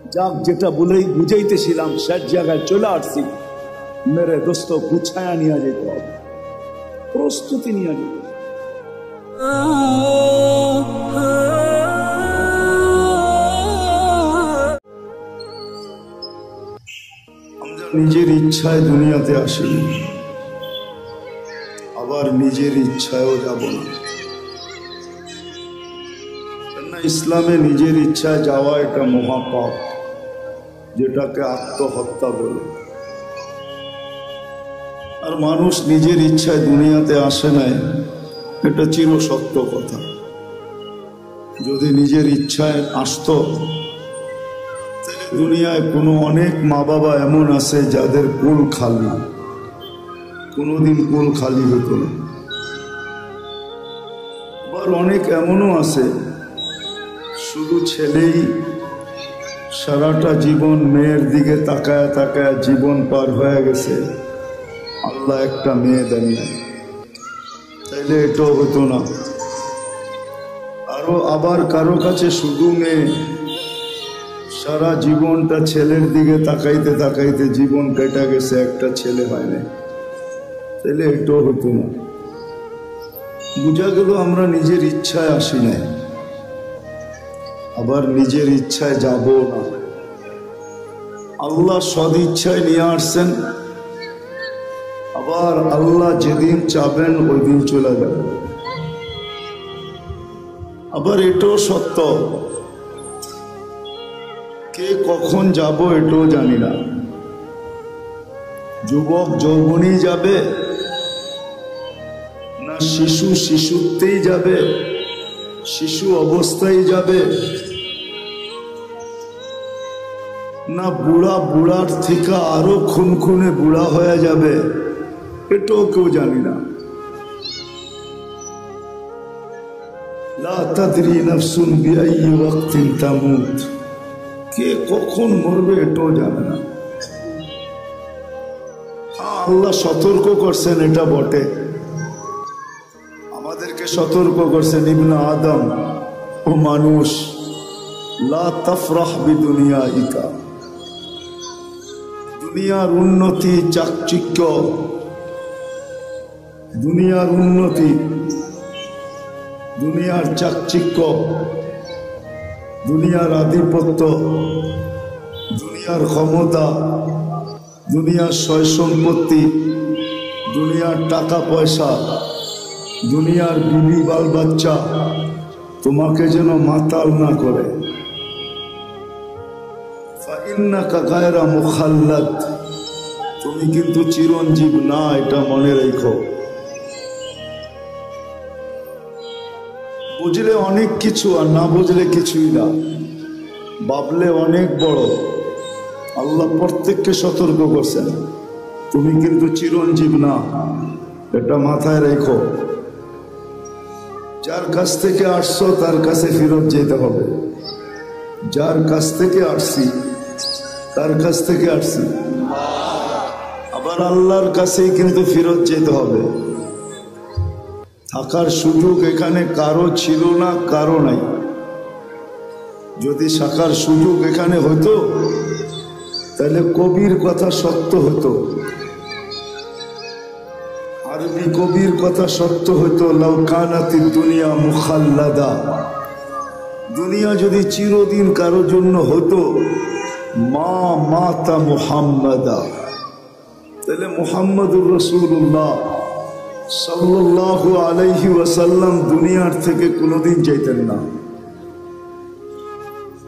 যাক, যেটা বলেই বুঝাইতেছিলাম শেষ জায়গায় চলে আসছি। মেরে দোস্ত, গুছায়া নিয়ে যেতে হবে, প্রস্তুতি নিয়ে যেতে হবে। নিজের ইচ্ছায় দুনিয়াতে আসিনি, আবার নিজের ইচ্ছায়ও যাব না। ইসলামে নিজের ইচ্ছায় যাওয়া এটা মহাপাপ, যেটাকে আত্মহত্যা বলে। আর মানুষ নিজের ইচ্ছায় দুনিয়াতে আসে নাই, এটা চির সত্য কথা। যদি নিজের ইচ্ছায় আসতো, দুনিয়ায় কোনো অনেক মা বাবা এমন আছে যাদের কোল খালি, কোনোদিন কোল খালি হতো না। আবার অনেক এমনও আছে শুধু ছেলেই সারাটা জীবন মেয়ের দিকে তাকায় তাকায় জীবন পার হয়ে গেছে, আল্লাহ একটা মেয়ে দেন নাই, তাইলে এটাও হতো না। আরো আবার কারো কাছে শুধু মেয়ে, সারা জীবনটা ছেলের দিকে তাকাইতে তাকাইতে জীবন কেটে গেছে, একটা ছেলে হয় না, তাইলে এটাও হতো না। বুঝা গেল আমরা নিজের ইচ্ছায় আসি নাই, আবার নিজের ইচ্ছায় যাব না। আল্লাহ সদ ইচ্ছায় নিয়ে আসছেন, আবার আল্লাহ যেদিন চাবেন ওই দিন চলে যাবে। আবার এটাও সত্য, কে কখন যাব এটাও জানি না। যুবক যৌবনী যাবে, না শিশু শিশুত্বেই যাবে, শিশু অবস্থায় যাবে, না বুড়া বুড়ার থেকে আরো খুনখুনে বুড়া হয়ে যাবে, এটাও কেউ জানি না। লা তাদরি নাফসুন বিআইয়ি ওয়াক্তিন তামুত, কে কখন মরবে এটাও জানে না। আল্লাহ সতর্ক করছেন, এটা বটে, আমাদেরকে সতর্ক করছেন, ইবনে আদম, ও মানুষ, লা তাফরাহ বিদুনিয়াইকা, দুনিয়ার উন্নতি চাকচিক্য, দুনিয়ার উন্নতি, দুনিয়ার চাকচিক্য, দুনিয়ার আধিপত্য, দুনিয়ার ক্ষমতা, দুনিয়ার সয় সম্পত্তি, দুনিয়ার টাকা পয়সা, দুনিয়ার বিবি বাল বাচ্চা তোমাকে যেন মাতাল না করে। ফাইন্নাকা গায়রা মুখাল্লাদ, তুমি কিন্তু চিরঞ্জীব না, এটা মনে রেখো। বুঝলে অনেক কিছু, আর না বুঝলে কিছুই না, ভাবলে অনেক বড়। আল্লাহ প্রত্যেককে সতর্ক করছেন, তুমি কিন্তু চিরঞ্জীব না, এটা মাথায় রেখো। যার কাছ থেকে আসছো তার কাছে ফেরত যেতে হবে, যার কাছ থেকে আসছি তার কাছ থেকে আসছি, আবার আল্লাহর কাছেই কিন্তু ফেরত যেতে হবে। থাকার সুযোগ এখানে কারো ছিল না, কারো নাই। যদি থাকার সুযোগ এখানে হতো তাহলে কবির কথা সত্য হতো, আরবি কবির কথা সত্য হতো, লাউ কানাতিদ দুনিয়া মুখাল্লাদা, দুনিয়া যদি চিরদিন কারো জন্য হতো, মা মাতা মুহাম্মাদা, তাহলে মুহাম্মদুর রাসূলুল্লাহ সাল্লাল্লাহু আলাইহি ওয়াসাল্লাম দুনিয়ার থেকে কোনোদিন যাইতেন না।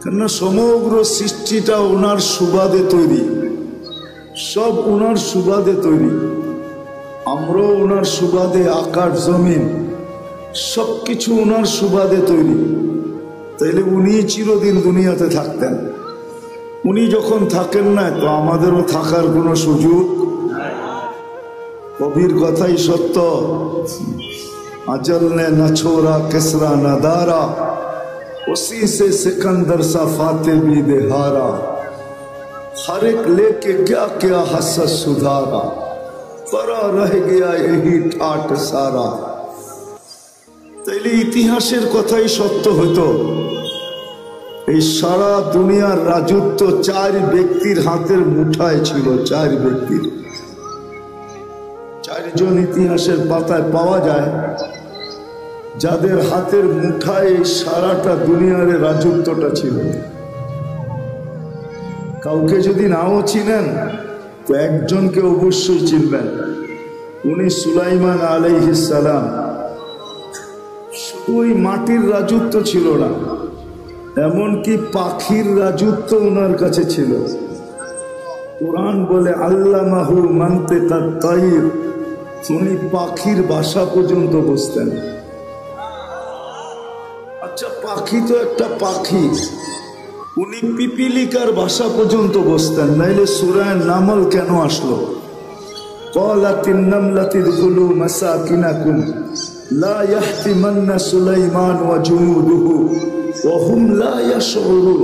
কেননা সমগ্র সৃষ্টিটা ওনার সুবাদে তৈরি, সব ওনার সুবাদে তৈরি, আমরাও ওনার সুবাদে, আকাশ জমিন সবকিছু ওনার সুবাদে তৈরি। তাইলে উনি চিরদিন দুনিয়াতে থাকতেন, উনি যখন থাকেন না তো আমাদেরও থাকার কোনো সুযোগ। কবির কথাই সত্য, আজল নে না ছোরা কেসরা না দারা, उसी से सिकंदर सा फाते भी दे हारा, हर एक लेके क्या क्या हसस सुधारा, परा रह गया यही ठाट सारा। তাইলে ইতিহাসের কথাই সত্য হতো, এই সারা দুনিয়ার রাজত্ব 4 ব্যক্তির হাতের মুঠায় ছিল। 4 ব্যক্তির, 4 জন ইতিহাসের পাতায় পাওয়া যায় যাদের হাতের মুঠায় এই সারাটা দুনিয়ার রাজত্বটা ছিল। কাউকে যদি নাও চিনেন তো একজনকে অবশ্যই চিনবেন, উনি সুলাইমান আলাইহিস সালাম। শুধু ওই মাটির রাজত্ব ছিল না, এমনকি পাখির রাজত্ব ওনার কাছে ছিল। কোরআন বলে আল্লামাহু মানতিকাত তাইর, উনি পাখির ভাষা পর্যন্ত বুঝতেন। আচ্ছা, পাখি তো একটা পাখি, উনি পিপিলিকার ভাষা পর্যন্ত বুঝতেন, নাইলে সূরা নামল কেন আসলো? ক্বালাতিন নামলাতু দুখুলু মাসাকিনাকুম লা ইয়াহতিমান্না সুলাইমান ওয়া জুনুদুহু ওয়া হুম লা ইয়াশউরুন।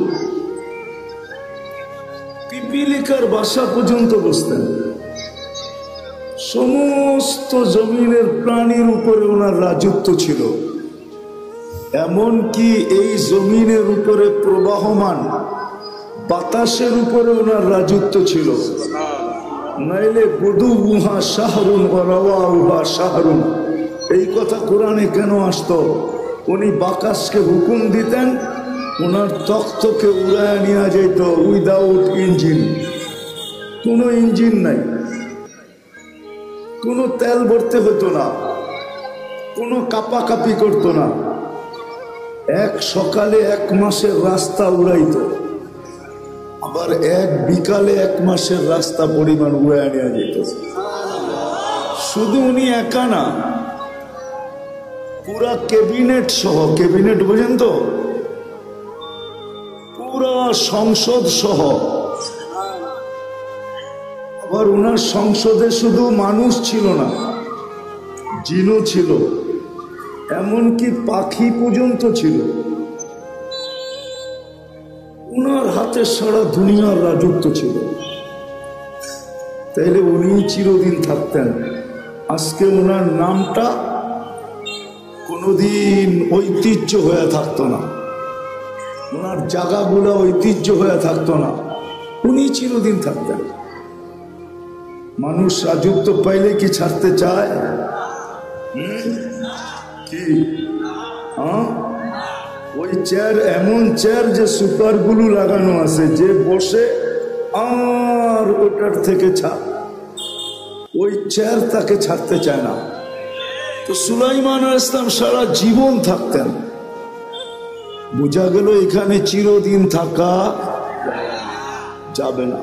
পিপিলিকার ভাষা পর্যন্ত বুঝতেন। সমস্ত জমিনের প্রাণীর উপরে ওনার রাজত্ব ছিল। এমনকি এই জমিনের উপরে প্রবাহমান বাতাসের উপরে ওনার রাজত্ব ছিল। নাইলে গুদুহা শাহরুন ওয়া রাওয়াহুহা শাহরুন, এই কথা কোরআনে কেন আসতো? উনি বাতাসকে হুকুম দিতেন, ওনার তখ্তকে উড়ায় নিয়ে যেত উইদাউট ইঞ্জিন। কোনো ইঞ্জিন নাই, কোনো তেল ভরতে হতো না, কোনো কাপাকাপি করতো না। এক সকালে 1 মাসের রাস্তা উড়াইত, আবার এক বিকালে 1 মাসের রাস্তা পরিমাণ উড়ায় নেওয়া যেত। শুধু উনি একা না, পুরা ক্যাবিনেট সহ, ক্যাবিনেট বুঝেন তো, পুরা সংসদ সহ। আবার ওনার সংসদে শুধু মানুষ ছিল না, জিনও ছিল, এমনকি পাখি পর্যন্ত ছিল। ওনার হাতে সারা দুনিয়ার রাজত্ব ছিল। তাইলে উনি চিরদিন থাকতেন। আজকে ওনার নামটা কোনোদিন ঐতিহ্য হয়ে থাকতো না, ওনার জায়গাগুলো ঐতিহ্য হয়ে থাকতো না, উনি চিরদিন থাকতেন। মানুষ রাজত্ব পাইলে কি ছাড়তে চায়? কি ওই চেয়ার, এমন চেয়ার যে সুপার গ্লু লাগানো আছে, যে বসে আর ওটার থেকে ছাড়, ওই চেয়ার তাকে ছাড়তে চায় না। তো সুলাইমান আলাইহিস সালাম সারা জীবন থাকতেন। বোঝা গেল এখানে চিরদিন থাকা যাবে না,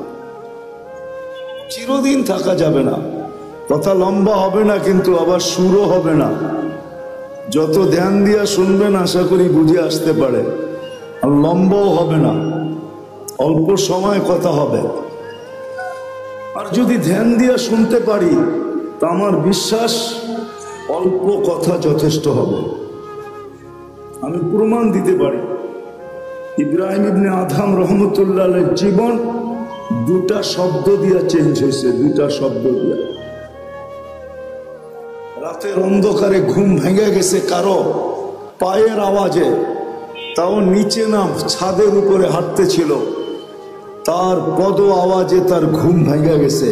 চিরদিন থাকা যাবে না। কথা লম্বা হবে না, কিন্তু আবার সুরও হবে না। যত ধ্যান দিয়া শুনবেন আশা করি বুঝে আসতে পারে। আর লম্বাও হবে না, অল্প সময় কথা হবে। আর যদি ধ্যান দিয়া শুনতে পারি তা আমার বিশ্বাস অল্প কথা যথেষ্ট হবে। আমি প্রমাণ দিতে পারি। ইব্রাহিম ইবনে আদম রহমতুল্লাহ আলাইহির জীবন 2টা শব্দ দিয়া চেঞ্জ হয়েছে, 2টা শব্দ দিয়া। রাতের অন্ধকারে ঘুম ভেঙে গেছে কারো পায়ের আওয়াজে, তাও নিচে না ছাদের উপরে হাঁটতেছিল, তার পদ আওয়াজে তার ঘুম ভেঙে গেছে।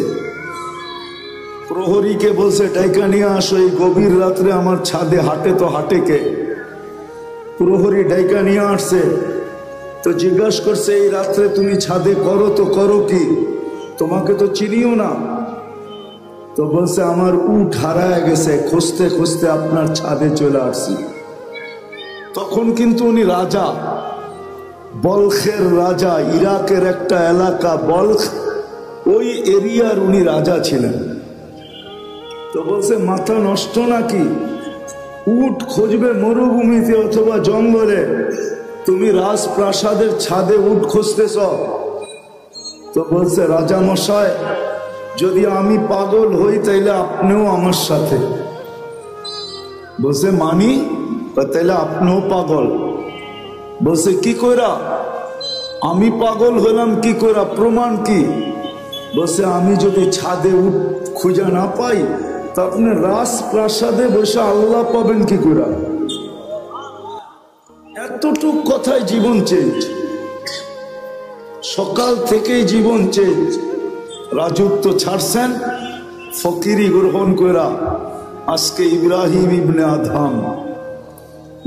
প্রহরীকে বলছে ডাইকা নিয়ে আসো, এই গভীর রাত্রে আমার ছাদে হাঁটে তো হাঁটে কে? প্রহরী ডাইকা নিয়ে আসছে, তো জিজ্ঞাসা করছে এই রাত্রে তুমি ছাদে করো তো করো কি, তোমাকে তো চিনিও না। তো বলছে আমার উট হারায় গেছে, খুঁজতে খুঁজতে আপনার ছাদে চলে আসছি। তখন কিন্তু উনি রাজা, বলখের রাজা, ইরাকের একটা এলাকা বলখ, ওই এরিয়ার উনি রাজা ছিলেন। তো বলছে মাথা নষ্ট নাকি, উট খুঁজবে মরুভূমিতে অথবা জঙ্গলে, তুমি রাজপ্রাসাদের ছাদে উট খুঁজতেছ? তো বলছে রাজা মশাই, যদি আমি পাগল হই তাইলে আপনিও আমার সাথে। বলছে মানি? তাইলে আপনিও পাগল। বলছে কি কইরা? আমি পাগল হলাম কি কইরা, প্রমাণ কি? বলছে আমি যদি ছাদে উট খুঁজে না পাই তা আপনি রাজপ্রাসাদে বসে আল্লাহ পাবেন কি কইরা? এতটুক কথায় জীবন চেঞ্জ। সকাল থেকেই জীবন চেঞ্জ। রাজত্ব ছাড়ছেন, ফকিরি গ্রহণ করা আজকে ইব্রাহিম ইবনে আদহাম।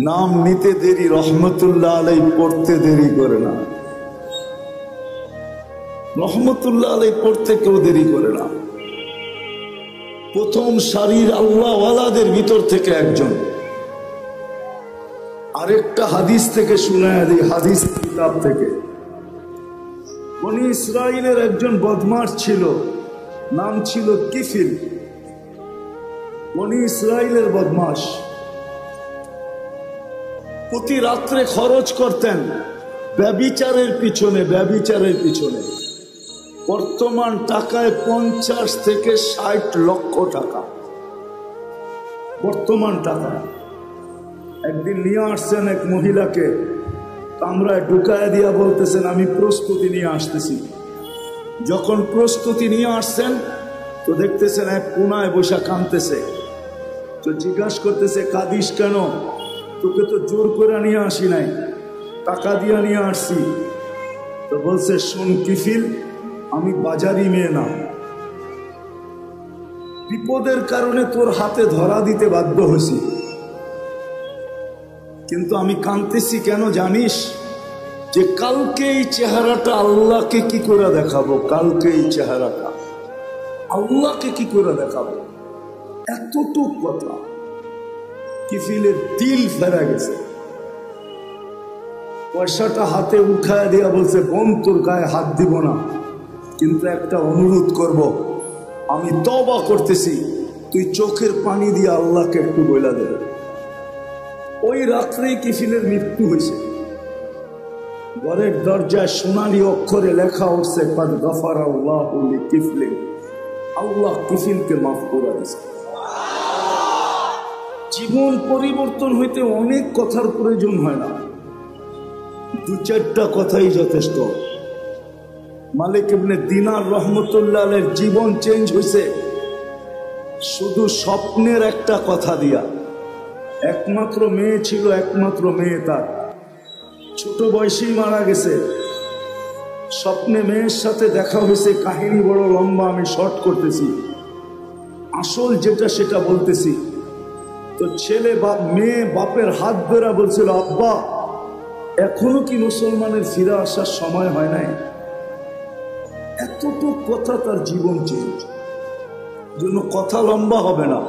নাম নিতে দেরি, রহমতুল্লাহ আলাইহি পড়তে দেরি করে না। রহমতুল্লাহ আলাইহি পড়তে কেউ দেরি করে না। প্রথম সারির আল্লাহওয়ালাদের ভিতর থেকে একজন। আরেকটা হাদিস থেকে শুনায়া দিই, হাদিস কিতাব থেকে। বনি ইসরাইলের একজন বদমাশ ছিল, নাম ছিল কিফিল। বনি ইসরাইলের বদমাশ প্রতি রাত্রে খরচ করতেন ব্যভিচারের পিছনে, ব্যভিচারের পিছনে। বর্তমান টাকায় 50 থেকে 60 লক্ষ টাকা বর্তমান টাকায়। একদিন নিয়ে আসছেন এক মহিলাকে, কামরায় ঢুকায় দিয়া বলতেছেন আমি প্রস্তুতি নিয়ে আসতেছি। যখন প্রস্তুতি নিয়ে আসছেন তো দেখতেছেন এক কোনায় বসে কাঁদতেছে। তো জিজ্ঞাসা করতেছে কাঁদিস কেন? তোকে তো জোর করে নিয়ে আসি নাই, টাকা দিয়া নিয়ে আসছি। তো বলছে শোন কিফিল, আমি বাজারি মেয়ে না, বিপদের কারণে তোর হাতে ধরা দিতে বাধ্য হয়েছি, কিন্তু আমি কাঁদতেছি কেন জানিস? যে কালকে এই চেহারাটা আল্লাহকে কি করে দেখাবো, কালকে এই চেহারাটা আল্লাহকে কি করে দেখাবো। এতটুক কথা। কিফিলের দিল ফেরা গেছে। পয়সাটা হাতে উঠায় দিয়া বলছে বোন তোর গায়ে হাত দিব না, কিন্তু একটা অনুরোধ করব, আমি তওবা করতেছি, তুই চোখের পানি দিয়ে আল্লাহকে একটু বইলা দেবে। ওই রাত্রেই কিফিলের মৃত্যু হয়েছে। ঘরের দরজায় সোনালী অক্ষরে লেখা উঠছে কাদ গফারাল্লাহু লিকিফলিন, আল্লাহ কিফিলকে মাফ করে দিয়েছে। জীবন পরিবর্তন হইতে অনেক কথার প্রয়োজন হয় না, 2-4টা কথাই যথেষ্ট। মালিক ইবনে দিনার রহমতুল্লাহ আলাইহির জীবন চেঞ্জ হয়েছে শুধু স্বপ্নের একটা কথা দিয়া। একমাত্র মেয়ে ছিল, একমাত্র মেয়ে তার ছোট বয়সেই মারা গেছে। স্বপ্নে মেয়ের সাথে দেখা হয়েছে, কাহিনী বড় লম্বা, আমি শর্ট করতেছি, আসল যেটা সেটা বলতেছি। তো ছেলে মেয়ে বাপের হাত ধরে বলছিল আব্বা এখনো কি মুসলমানের ফিরে আসার সময় হয় নাই? এতটুকু কথা তার জীবন চেঞ্জ। জন্য কথা লম্বা হবে না,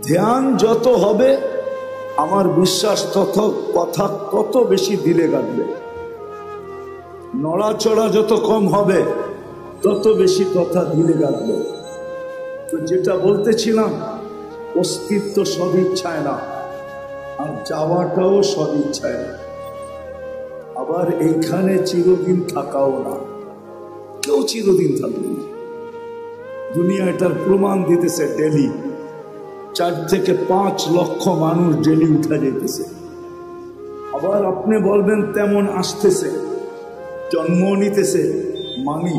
ধ্যান যত হবে আমার বিশ্বাস তত কথা তত বেশি দিলে কাটবে। নড়াচড়া যত কম হবে তত বেশি কথা দিলে কাটবে। তো যেটা বলতেছিলাম, অস্তিত্ব সব ইচ্ছায় না, আর যাওয়াটাও সব ইচ্ছায় না। আবার এইখানে চিরদিন থাকাও না, কেউ চিরদিন থাকবে না। দুনিয়া এটার প্রমাণ দিতেছে। ডেলি 4 থেকে 5 লক্ষ মানুষ ডেলি উঠা যেতেছে। আবার আপনি বলবেন তেমন আসতেছে, জন্ম নিতেছে, মানি,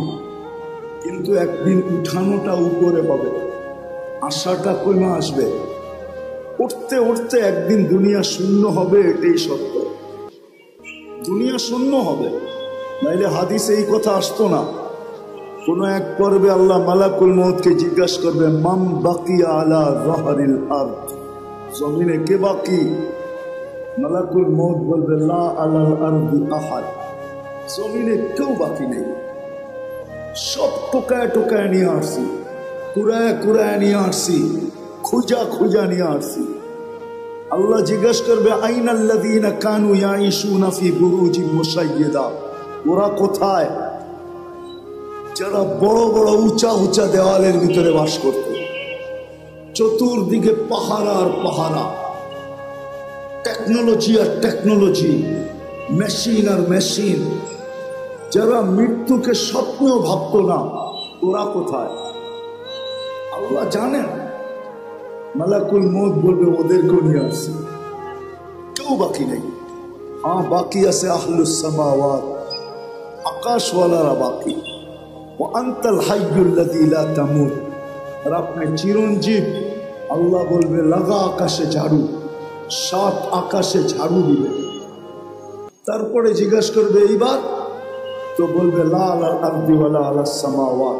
কিন্তু একদিন উঠানোটা উপরে হবে, আশাটা কমে আসবে। উঠতে উঠতে একদিন দুনিয়া শূন্য হবে, এটাই সত্য। দুনিয়া শূন্য হবে, নাইলে হাদিসে এই কথা আসতো না। কোন এক পর্বে আল্লাহ মালাকুল মউতকে জিজ্ঞাসা করবে মাম বাকিয়া আলা যাহরিল আরদ, জমিনে কে বাকি? মালাকুল মউত বলবে লা আলাল আরদি আহাদ, জমিনে কেউ বাকি নেই। সব টোকায় টোকায় নিয়ে আসছি, কুড়ায় কুড়ায় নিয়ে আসছি, খুঁজা খুঁজা নিয়ে আসছি। আল্লাহ জিজ্ঞাসা করবে আইনাল্লাযীনা কানু ইয়াঈশুনা ফি বুরুজিন মুশাইয়্যিদা, ওরা কোথায়? যারা বড় বড় উঁচা উঁচা দেওয়ালের ভিতরে বাস করত, চতুর্দিকে পাহারা আর পাহারা, টেকনোলজি আর টেকনোলজি, মেশিন আর মেশিন। যারা মৃত্যুকে স্বপ্নেও ভাবত না, ওরা কোথায়? আল্লাহ জানেন। মালাকুল মউত বলবে ওদেরকেও নিয়ে আসছে, কেউ বাকি নেই। হ্যাঁ, বাকি আছে আহলুস সামাওয়াত, আকাশওয়ালারা বাকি। আনতাল হাইয়ুল্লাযী লা তামুত, আর আপনি চিরঞ্জীব। আল্লাহ বলবে লাগা আকাশে ঝাড়ু, 7 আকাশে ঝাড়ু দিবে। তারপরে জিজ্ঞাসা করবে এইবার तो बोलबे ला अला अर्दी वला अला समावात,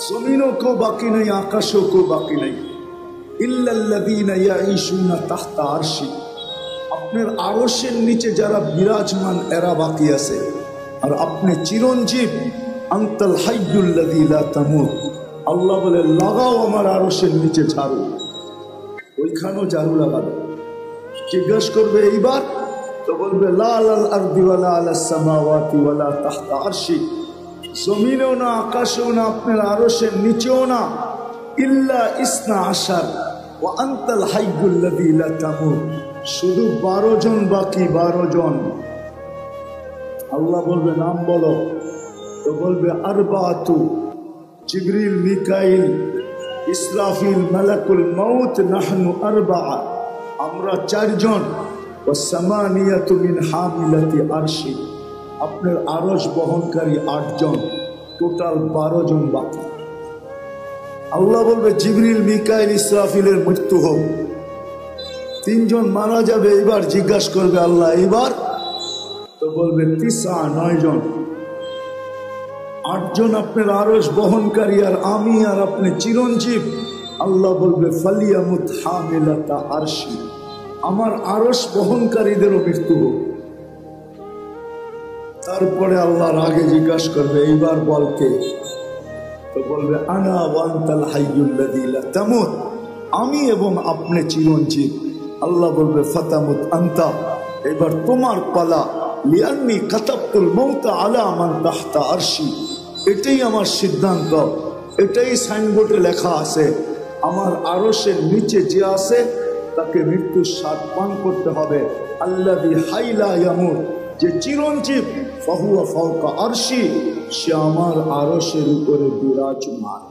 जमीनों को बाकी नहीं, आकाशों को बाकी नहीं, इल्लल्लज़ीना याईशूना तहता अर्शी, अपने आरशेर नीचे যারা বিরাজমান এরা বাকি আছে। আর আপনি চিরঞ্জীব, আনতাল হাইয়ুল্লাযী লা তামুত, আল্লাহ বলে লাগাও আমার আরশের নিচে ঝাড়ু, ওইখানেও ঝাড়ু লাগাবে। জিজ্ঞাসা করবে এইবার, তো বলবে লা আলাল আরদি ওয়ালা আলাস সামাওয়াতি ওয়ালা তাহতা আরশি, জমিনেও না, আকাশেও না, আপনার আরশের নিচেও না, ইল্লা ইসনা আশার ওয়া আনতাল হাইয়ুল্লাযী লা তামুত, শুধু 12 জন বাকি, 12 জন। আল্লাহ বলবে নাম বলো, তো বলবে আরবাতু, জিবরিল, মিকাইল, ইসরাফিল, মালাকুল মউত, নাহনু আরবা, আমরা 4 জন, ওয়া সামানিয়াতু মিন হামিলাতি আরশি, আপনার আরশ বহনকারী 8 জন, টোটাল 12 জন বাকি। আল্লাহ বলবে জিবরিল, মিকাইল, ইসরাফিলের মৃত্যু হোক, 3 জন মারা যাবে। এবার জিজ্ঞাসা করবে আল্লাহ এইবার, তো বলবে 9 জন, 8 জন আপনার আরশ বহনকারী আর আমি আর আপনি চিরঞ্জীব। আল্লাহ বলবে ফালিয়ামুত হামিলাতা আরশি, আমার আরশ বহনকারীদেরও মৃত্যু হোক। তারপরে আল্লাহর আগে জিজ্ঞাসা করবে এইবার বলকে, তো বলবে আনা ওয়া আনতাল হাইয়ুল্লাযী লা তামুত, আমি এবং আপনি চিরঞ্জীব। আল্লাহ বলবে ফাতামুত আনতা, এবার তোমার পালা, লিআন্নী কাতাবতুল মাউতা আলা মান তাহতা আরশি, এটাই আমার সিদ্ধান্ত, এটাই সাইনবোর্ডে লেখা আছে, আমার আরশের নিচে যে আছে তাকে মৃত্যুর স্বাদ পান করতে হবে। আল্লাযী হাইলা ইয়ামুত, যে চিরঞ্জীব, ফাহুয়া ফাওকা আরশি, সে আমার আরশের উপরে বিরাজমান।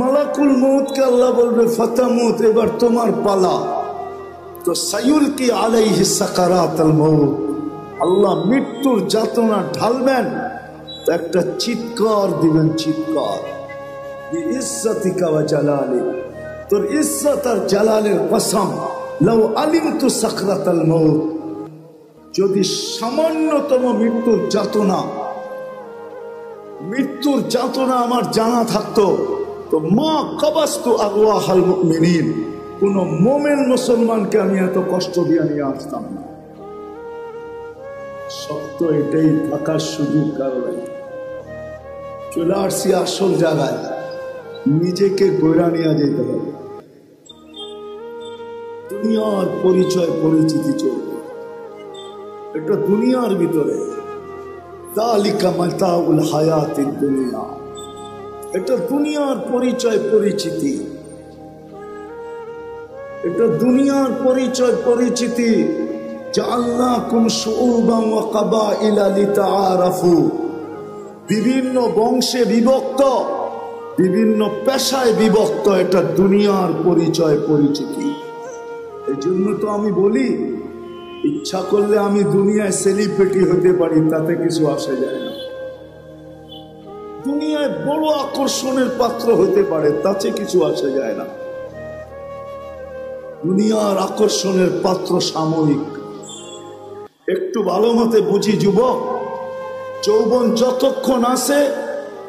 মালাকুল মউতকে আল্লাহ বলবে ফাতামুত, এবার তোমার পালা, তো সায়ুলকি আলাইহি সাকারাতুল মউত, আল্লাহ মৃত্যুর যাতনা ঢালবেন, তো একটা চিৎকার দিবেন, চিৎকার, বিইজ্জাতিকা ওয়া জালালিক, তোর ইজ্জত আর জালালের কসম, লাউ আলিমতু সাকরাতাল মউত, যদি সামান্যতম মৃত্যুর যাতনা আমার জানা থাকতো, তো মা কাবাস্তু আরওয়াহাল মুমিনিন, কোন মোমেন মুসলমানকে আমি এত কষ্ট দিয়ে নিয়ে আসতাম না। সত্য এটাই, থাকার সুযোগ কারণে চলে আসছি আসল জায়গায়, নিজেকে গড়া নিয়ে যেতে হবে। দুনিয়ার পরিচয় পরিচিতি চলবে, এটা দুনিয়ার ভিতরে, যালিকা মাতাউল হায়াতিদ দুনিয়া, এটা দুনিয়ার পরিচয় পরিচিতি, এটা দুনিয়ার পরিচয় পরিচিতি। জাআলনাকুম শুউবান ওয়া কাবাইলা লিতাআরাফু, বিভিন্ন বংশে বিভক্ত, বিভিন্ন পেশায় বিভক্ত, এটা দুনিয়ার পরিচয় পরিচিতি। এই জন্য তো আমি বলি, ইচ্ছা করলে আমি দুনিয়ায় সেলিব্রিটি হতে পারি, তাতে কিছু আসে যায় না। দুনিয়ায় বড় আকর্ষণের পাত্র হতে পারে, তাতে কিছু আসে যায় না। দুনিয়ার আকর্ষণের পাত্র সাময়িক। একটু ভালো মতে বুঝি যুবক, যৌবন যতক্ষণ আছে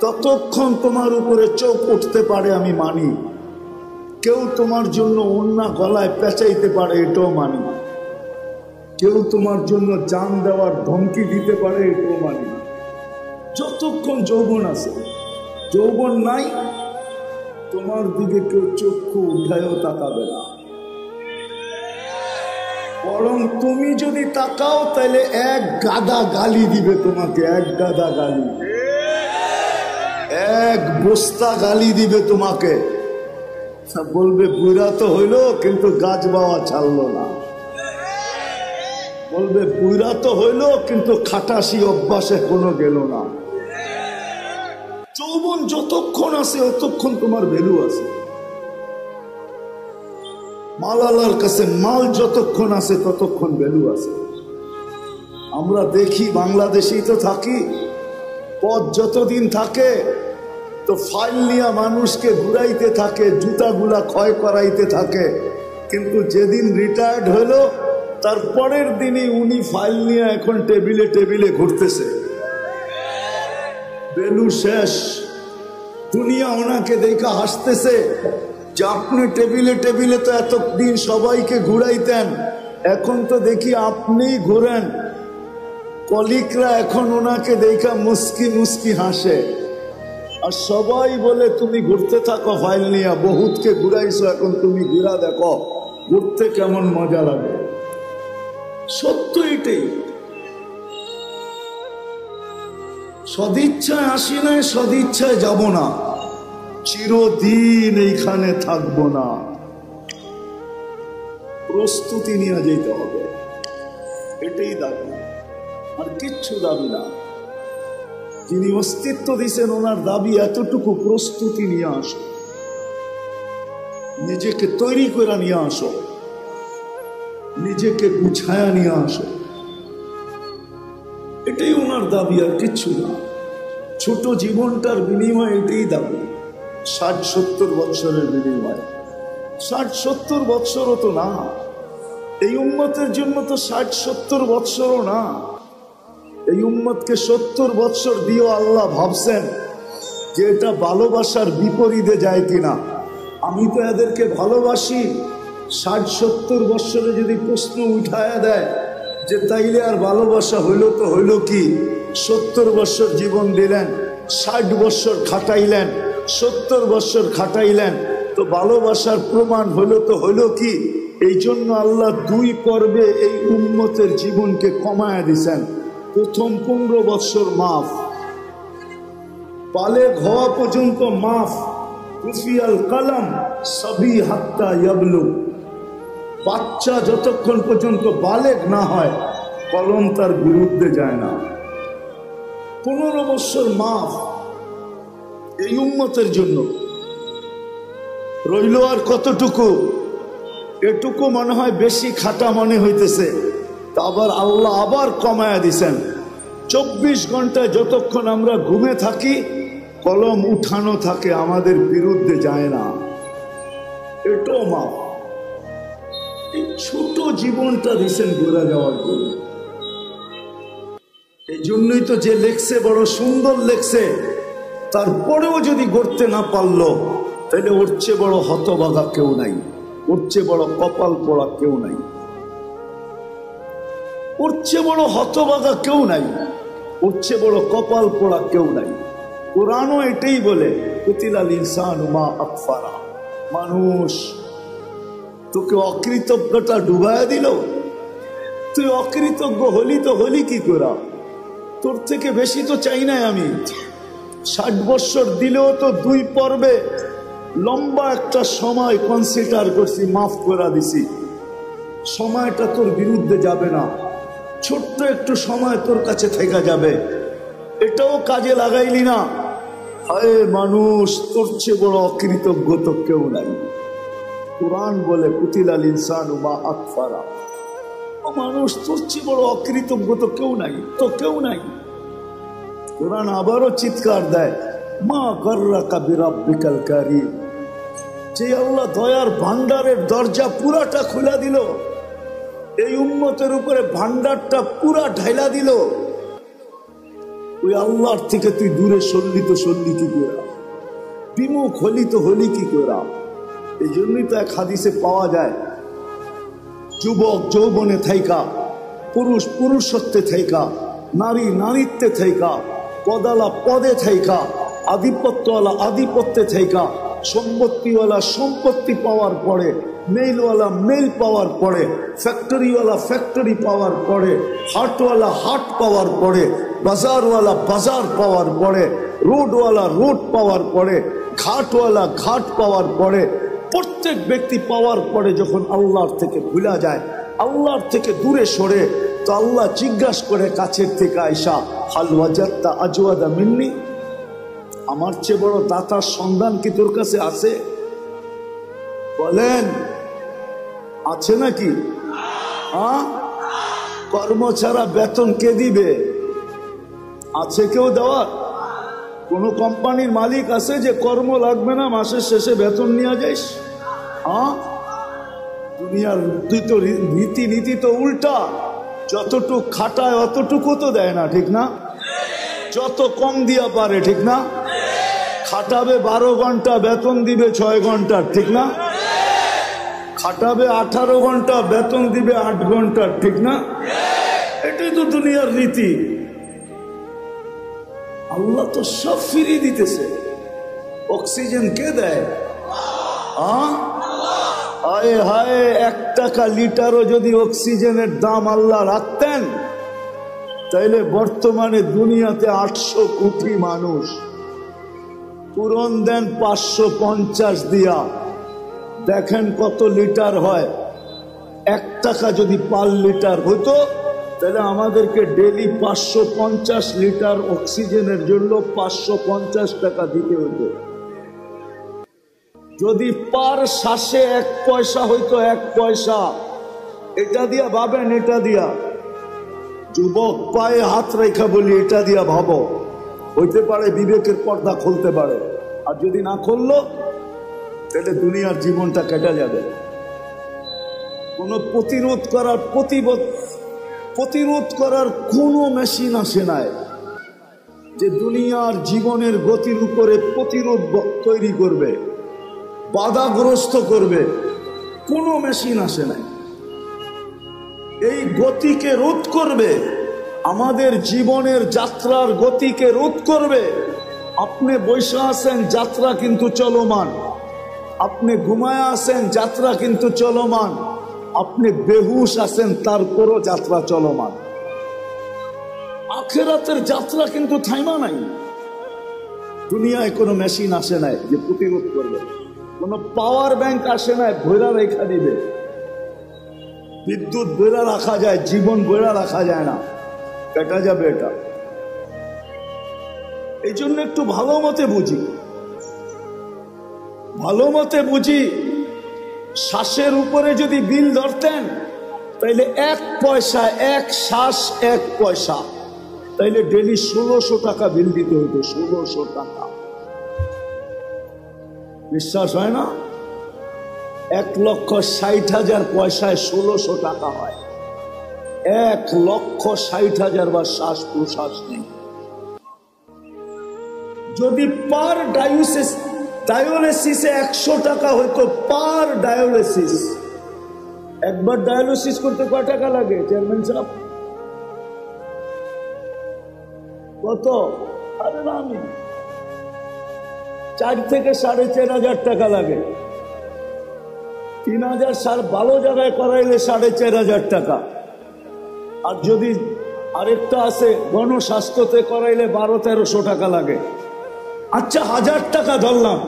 ততক্ষণ তোমার উপরে চোখ উঠতে পারে, আমি মানি। কেউ তোমার জন্য ওড়না গলায় পেঁচাইতে পারে, এটাও মানি। কেউ তোমার জন্য জান দেওয়ার ধমকি দিতে পারে, এটাও মানি। যতক্ষণ যৌবন আছে, যৌবন নাই, তোমার দিকে কেউ চক্ষু উঠায়ও তাকাবে না। বরং তুমি যদি তাকাও তাহলে এক গাদা গালি দিবে তোমাকে, এক গাদা গালি, এক বস্তা গালি দিবে তোমাকে। বলবে বুড়া তো হইলো কিন্তু গাছ বাওয়া ছাড়লো না, বলবে বুড়া তো হইলো কিন্তু খাটাসি অভ্যাসে কোনো গেল না। যৌবন যতক্ষণ আছে ততক্ষণ তোমার ভ্যালু আছে। মালালার কাছে মাল যতক্ষণ আছে ততক্ষণ ভ্যালু আছে। আমরা দেখি, বাংলাদেশেই তো থাকি, পথ যতদিন থাকে তো ফাইল নিয়ে মানুষকে ঘুরাইতে থাকে, জুতাগুলা ক্ষয় করাইতে থাকে, কিন্তু যেদিন রিটায়ার্ড হইল তারপরের দিনই উনি ফাইল নিয়ে এখন টেবিলে টেবিলে ঘুরতেছে। বেলু শেষ, দুনিয়া ওনাকে দেখা হাসতেছে যে আপনি টেবিলে টেবিলে তো এতদিন সবাইকে ঘুরাইতেন, এখন তো দেখি আপনিই ঘুরেন। কলিকরা এখন ওনাকে দেখা মুস্কি মুস্কি হাসে, আর সবাই বলে তুমি ঘুরতে থাকো ফাইল নিয়ে, বহুতকে ঘুরাইছো, এখন তুমি ঘুরা দেখো ঘুরতে কেমন মজা লাগে। সত্য এটাই। সদিচ্ছায় আসি নাই, সদিচ্ছায় যাব না, চিরদিন এইখানে থাকবো না। প্রস্তুতি নিয়ে যেতে হবে, এটাই দাবি, আর কিচ্ছু দাবি না। যিনি অস্তিত্ব দিয়েছেন ওনার দাবি এতটুকু, প্রস্তুতি নিয়ে আসো, নিজেকে তৈরি করে নিয়ে আসো, নিজেকে গুছায়া নিয়ে আসো, এটাই ওনার দাবি, আর কিচ্ছু না। ছোট জীবনটার বিনিময় এটাই দাবি, 60-70 বৎসরের বিনিময়। 60-70 বৎসরও তো না, এই উম্মতের জন্য তো 60-70 বৎসরও না। এই উম্মতকে 70 বৎসর দিয়েও আল্লাহ ভাবছেন যে এটা ভালোবাসার বিপরীতে যায় কিনা। আমি তো এদেরকে ভালোবাসি, 60-70 বৎসরে যদি প্রশ্ন উঠায়া দেয় যে তাইলে আর ভালোবাসা হইল তো হইল কি? 70 বৎসর জীবন দিলেন, 60 বৎসর খাটাইলেন, 70 বৎসর খাটাইলেন, তো ভালোবাসার প্রমাণ হইল তো হইল কি? এই জন্য আল্লাহ 2 পর্বে এই উম্মতের জীবনকে কমায়া দিছেন। প্রথম 15 বৎসর মাফ, বালেগ হওয়া পর্যন্ত মাফ, রুফিয়াল কলম সবই হাত্তা ইয়াবলু, বাচ্চা যতক্ষণ পর্যন্ত বালেগ না হয় কলম তার বিরুদ্ধে যায় না। 15 বৎসর মাফ এই উম্মতের জন্য। রইল আর কতটুকু? এটুকু মনে হয় বেশি খাটা মনে হইতেছে, তা আবার আল্লাহ আবার কমায়া দিছেন। 24 ঘন্টায় যতক্ষণ আমরা ঘুমে থাকি কলম উঠানো থাকে, আমাদের বিরুদ্ধে যায় না, এটাও মাপ। এই ছোট জীবনটা দিছেন ঘুরে যাওয়ার জন্য। এই জন্যই তো যে লেখছে বড় সুন্দর লেখছে, তারপরেও যদি গড়তে না পারলো তাহলে ওর চেয়ে বড় হতভাগা কেউ নাই, ওর চেয়ে বড় কপাল পোড়া কেউ নাই, ওর চেয়ে বড় হতভাগা কেউ নাই, ওর চেয়ে বড় কপাল পোড়া কেউ নাই। কোরআনও এটাই বলে, কুতিলাল ইনসানু মা আকফারা। মানুষ, তোকে অকৃতজ্ঞতা ডুবায়া দিল, তুই অকৃতজ্ঞ হলি তো হলি কি করা? তোর থেকে বেশি তো চাই নাই আমি। 60 বৎসর দিলেও তো 2 পর্বে লম্বা একটা সময় কনসিডার করছি, মাফ করে দিছি। সময়টা তোর বিরুদ্ধে যাবে না, ছোট্ট একটু সময় তোর কাছে থেকে যাবে, এটাও কাজে লাগাইলি না। হায় মানুষ, তোর চেয়ে বড় অকৃতজ্ঞ তো কেউ নাই। কুরআন বলে কুতিলাল ইনসানু মা আকফারা। ও মানুষ, তোর চেয়ে বড় অকৃতজ্ঞ তো কেউ নাই, তো কেউ নাই। কুরআন আবারও চিৎকার দেয়, মা গর্রাকা বিরাব্বিকাল কারীম। যে আল্লাহ দয়ার ভান্ডারের দরজা পুরাটা খুলে দিল, এই উম্মতের উপরে ভান্ডারটা পুরা ঢাইলা দিল, ওই আল্লাহর থেকে তুই দূরে সরলি তো সরলি কি করে? বিমুখ হলি তো হলি কি করে? এই জন্যই তো এক হাদিসে পাওয়া যায়, যুবক যৌবনে থাইকা, পুরুষ পুরুষত্বে থাইকা, নারী নারীত্বে থাইকা, পদালা পদে থাইকা, আধিপত্যওয়ালা আধিপত্যে থাইকা, সম্পত্তিওয়ালা সম্পত্তি পাওয়ার পরে, মেইলওয়ালা মেইল পাওয়ার পরে, ফ্যাক্টরিওয়ালা ফ্যাক্টরি পাওয়ার পরে, হাটওয়ালা হাট পাওয়ার পরে, বাজারওয়ালা বাজার পাওয়ার পরে, রোডওয়ালা রোড পাওয়ার পরে, ঘাটওয়ালা ঘাট পাওয়ার পরে, প্রত্যেক ব্যক্তি পাওয়ার পরে যখন আল্লাহর থেকে ভুলা যায়, আল্লাহর থেকে দূরে সরে, তো আল্লাহ জিজ্ঞাসা করে কাছের থেকে আয়সা, হাল ওয়াজাদতা আজওয়াদা মিন্নি? আমার চেয়ে বড় দাতার সন্ধান কি তোর কাছে আছে? বলেন, আছে নাকি? কর্ম ছাড়া বেতন কে দিবে? আছে কেউ দেওয়ার? কোন কোম্পানির মালিক আছে যে কর্ম লাগবে না, মাসের শেষে বেতন নিয়ে যাইস? দুনিয়ার রীতিনীতি তো উল্টা, যতটুক খাটায় অতটুকু তো দেয় না, ঠিক না? যত কম দিয়া পারে, ঠিক না? খাটাবে 12 ঘন্টা, বেতন দিবে 6 ঘন্টার, ঠিক না? খাটাবে 18 ঘন্টা, বেতন দিবে 8 ঘন্টার, ঠিক না? এটাই তো দুনিয়ার রীতি। আল্লাহ তো সব ফিরিয়ে দিতেছে। অক্সিজেন কে দেয়? হায় হায়, 1 টাকা লিটারও যদি অক্সিজেনের দাম আল্লাহ রাখতেন, তাইলে বর্তমানে দুনিয়াতে 800 কোটি মানুষ। পূরণ দেন 550 দিয়া, দেখেন কত লিটার হয়। 1 টাকা যদি পার লিটার হতো, তাহলে আমাদেরকে ডেলি 550 লিটার অক্সিজেনের জন্য 550 টাকা দিতে হতো। যদি পার শ্বাসে 1 পয়সা হইতো, 1 পয়সা, এটা দিয়া ভাবেন, এটা দিয়া। যুবক পায়ে হাত রেখা বলি, এটা দিয়া ভাবো, হইতে পারে বিবেকের পর্দা খুলতে পারে। আর যদি না খুললো, তাহলে দুনিয়ার জীবনটা কেটে যাবে। কোন প্রতিরোধ করার কোনো মেশিন আসে নাই যে দুনিয়ার জীবনের গতির উপরে প্রতিরোধ তৈরি করবে, বাধাগ্রস্ত করবে। কোনো মেশিন আসে নাই। এই গতিকে রোধ করবে, আমাদের জীবনের যাত্রার গতিকে রোধ করবে। আপনি বসে আছেন, যাত্রা কিন্তু চলমান। আপনি ঘুমায় আছেন, যাত্রা কিন্তু চলমান। আপনি বেহুশ আছেন, তারপরও যাত্রা চলমান। আখিরাতের যাত্রা কিন্তু থাইমা নাই। দুনিয়ায় কোনো মেশিন আসে নাই যে প্রতিরোধ করবে, কোনো পাওয়ার ব্যাংক আসে নাই ভৈরা রেখা দিবে। বিদ্যুৎ বইরা রাখা যায়, জীবন বইরা রাখা যায় না, কেটে যাবে এটা। এই জন্য একটু ভালো মতে বুঝি। শ্বাসের উপরে যদি বিল ধরতেন, তাইলে 1 পয়সা, 1 শ্বাস 1 পয়সা, তাইলে ডেলি 1600 টাকা বিল দিতে হতো। 1600 টাকা, বিশ্বাস হয় না? 1,60,000 পয়সায় 1600 টাকা হয়। 1,60,000 বার শ্বাস প্রশ্বাস নেই। যদি পার ডায়ালিসিসে 100 টাকা হইতো, পার ডায়ালিসিস। একবার ডায়ালিসিস করতে কয় টাকা লাগে চেয়ারম্যান সাহেব? কত? আরে আমি 4 থেকে 4,500 টাকা লাগে। 3,000 ভালো জায়গায় করাইলে 4,500 টাকা। আর যদি আরেকটা আছে গণস্বাস্থ্যতে করাইলে 1200-1300 টাকা লাগে। আচ্ছা 1000 টাকা ধরলাম।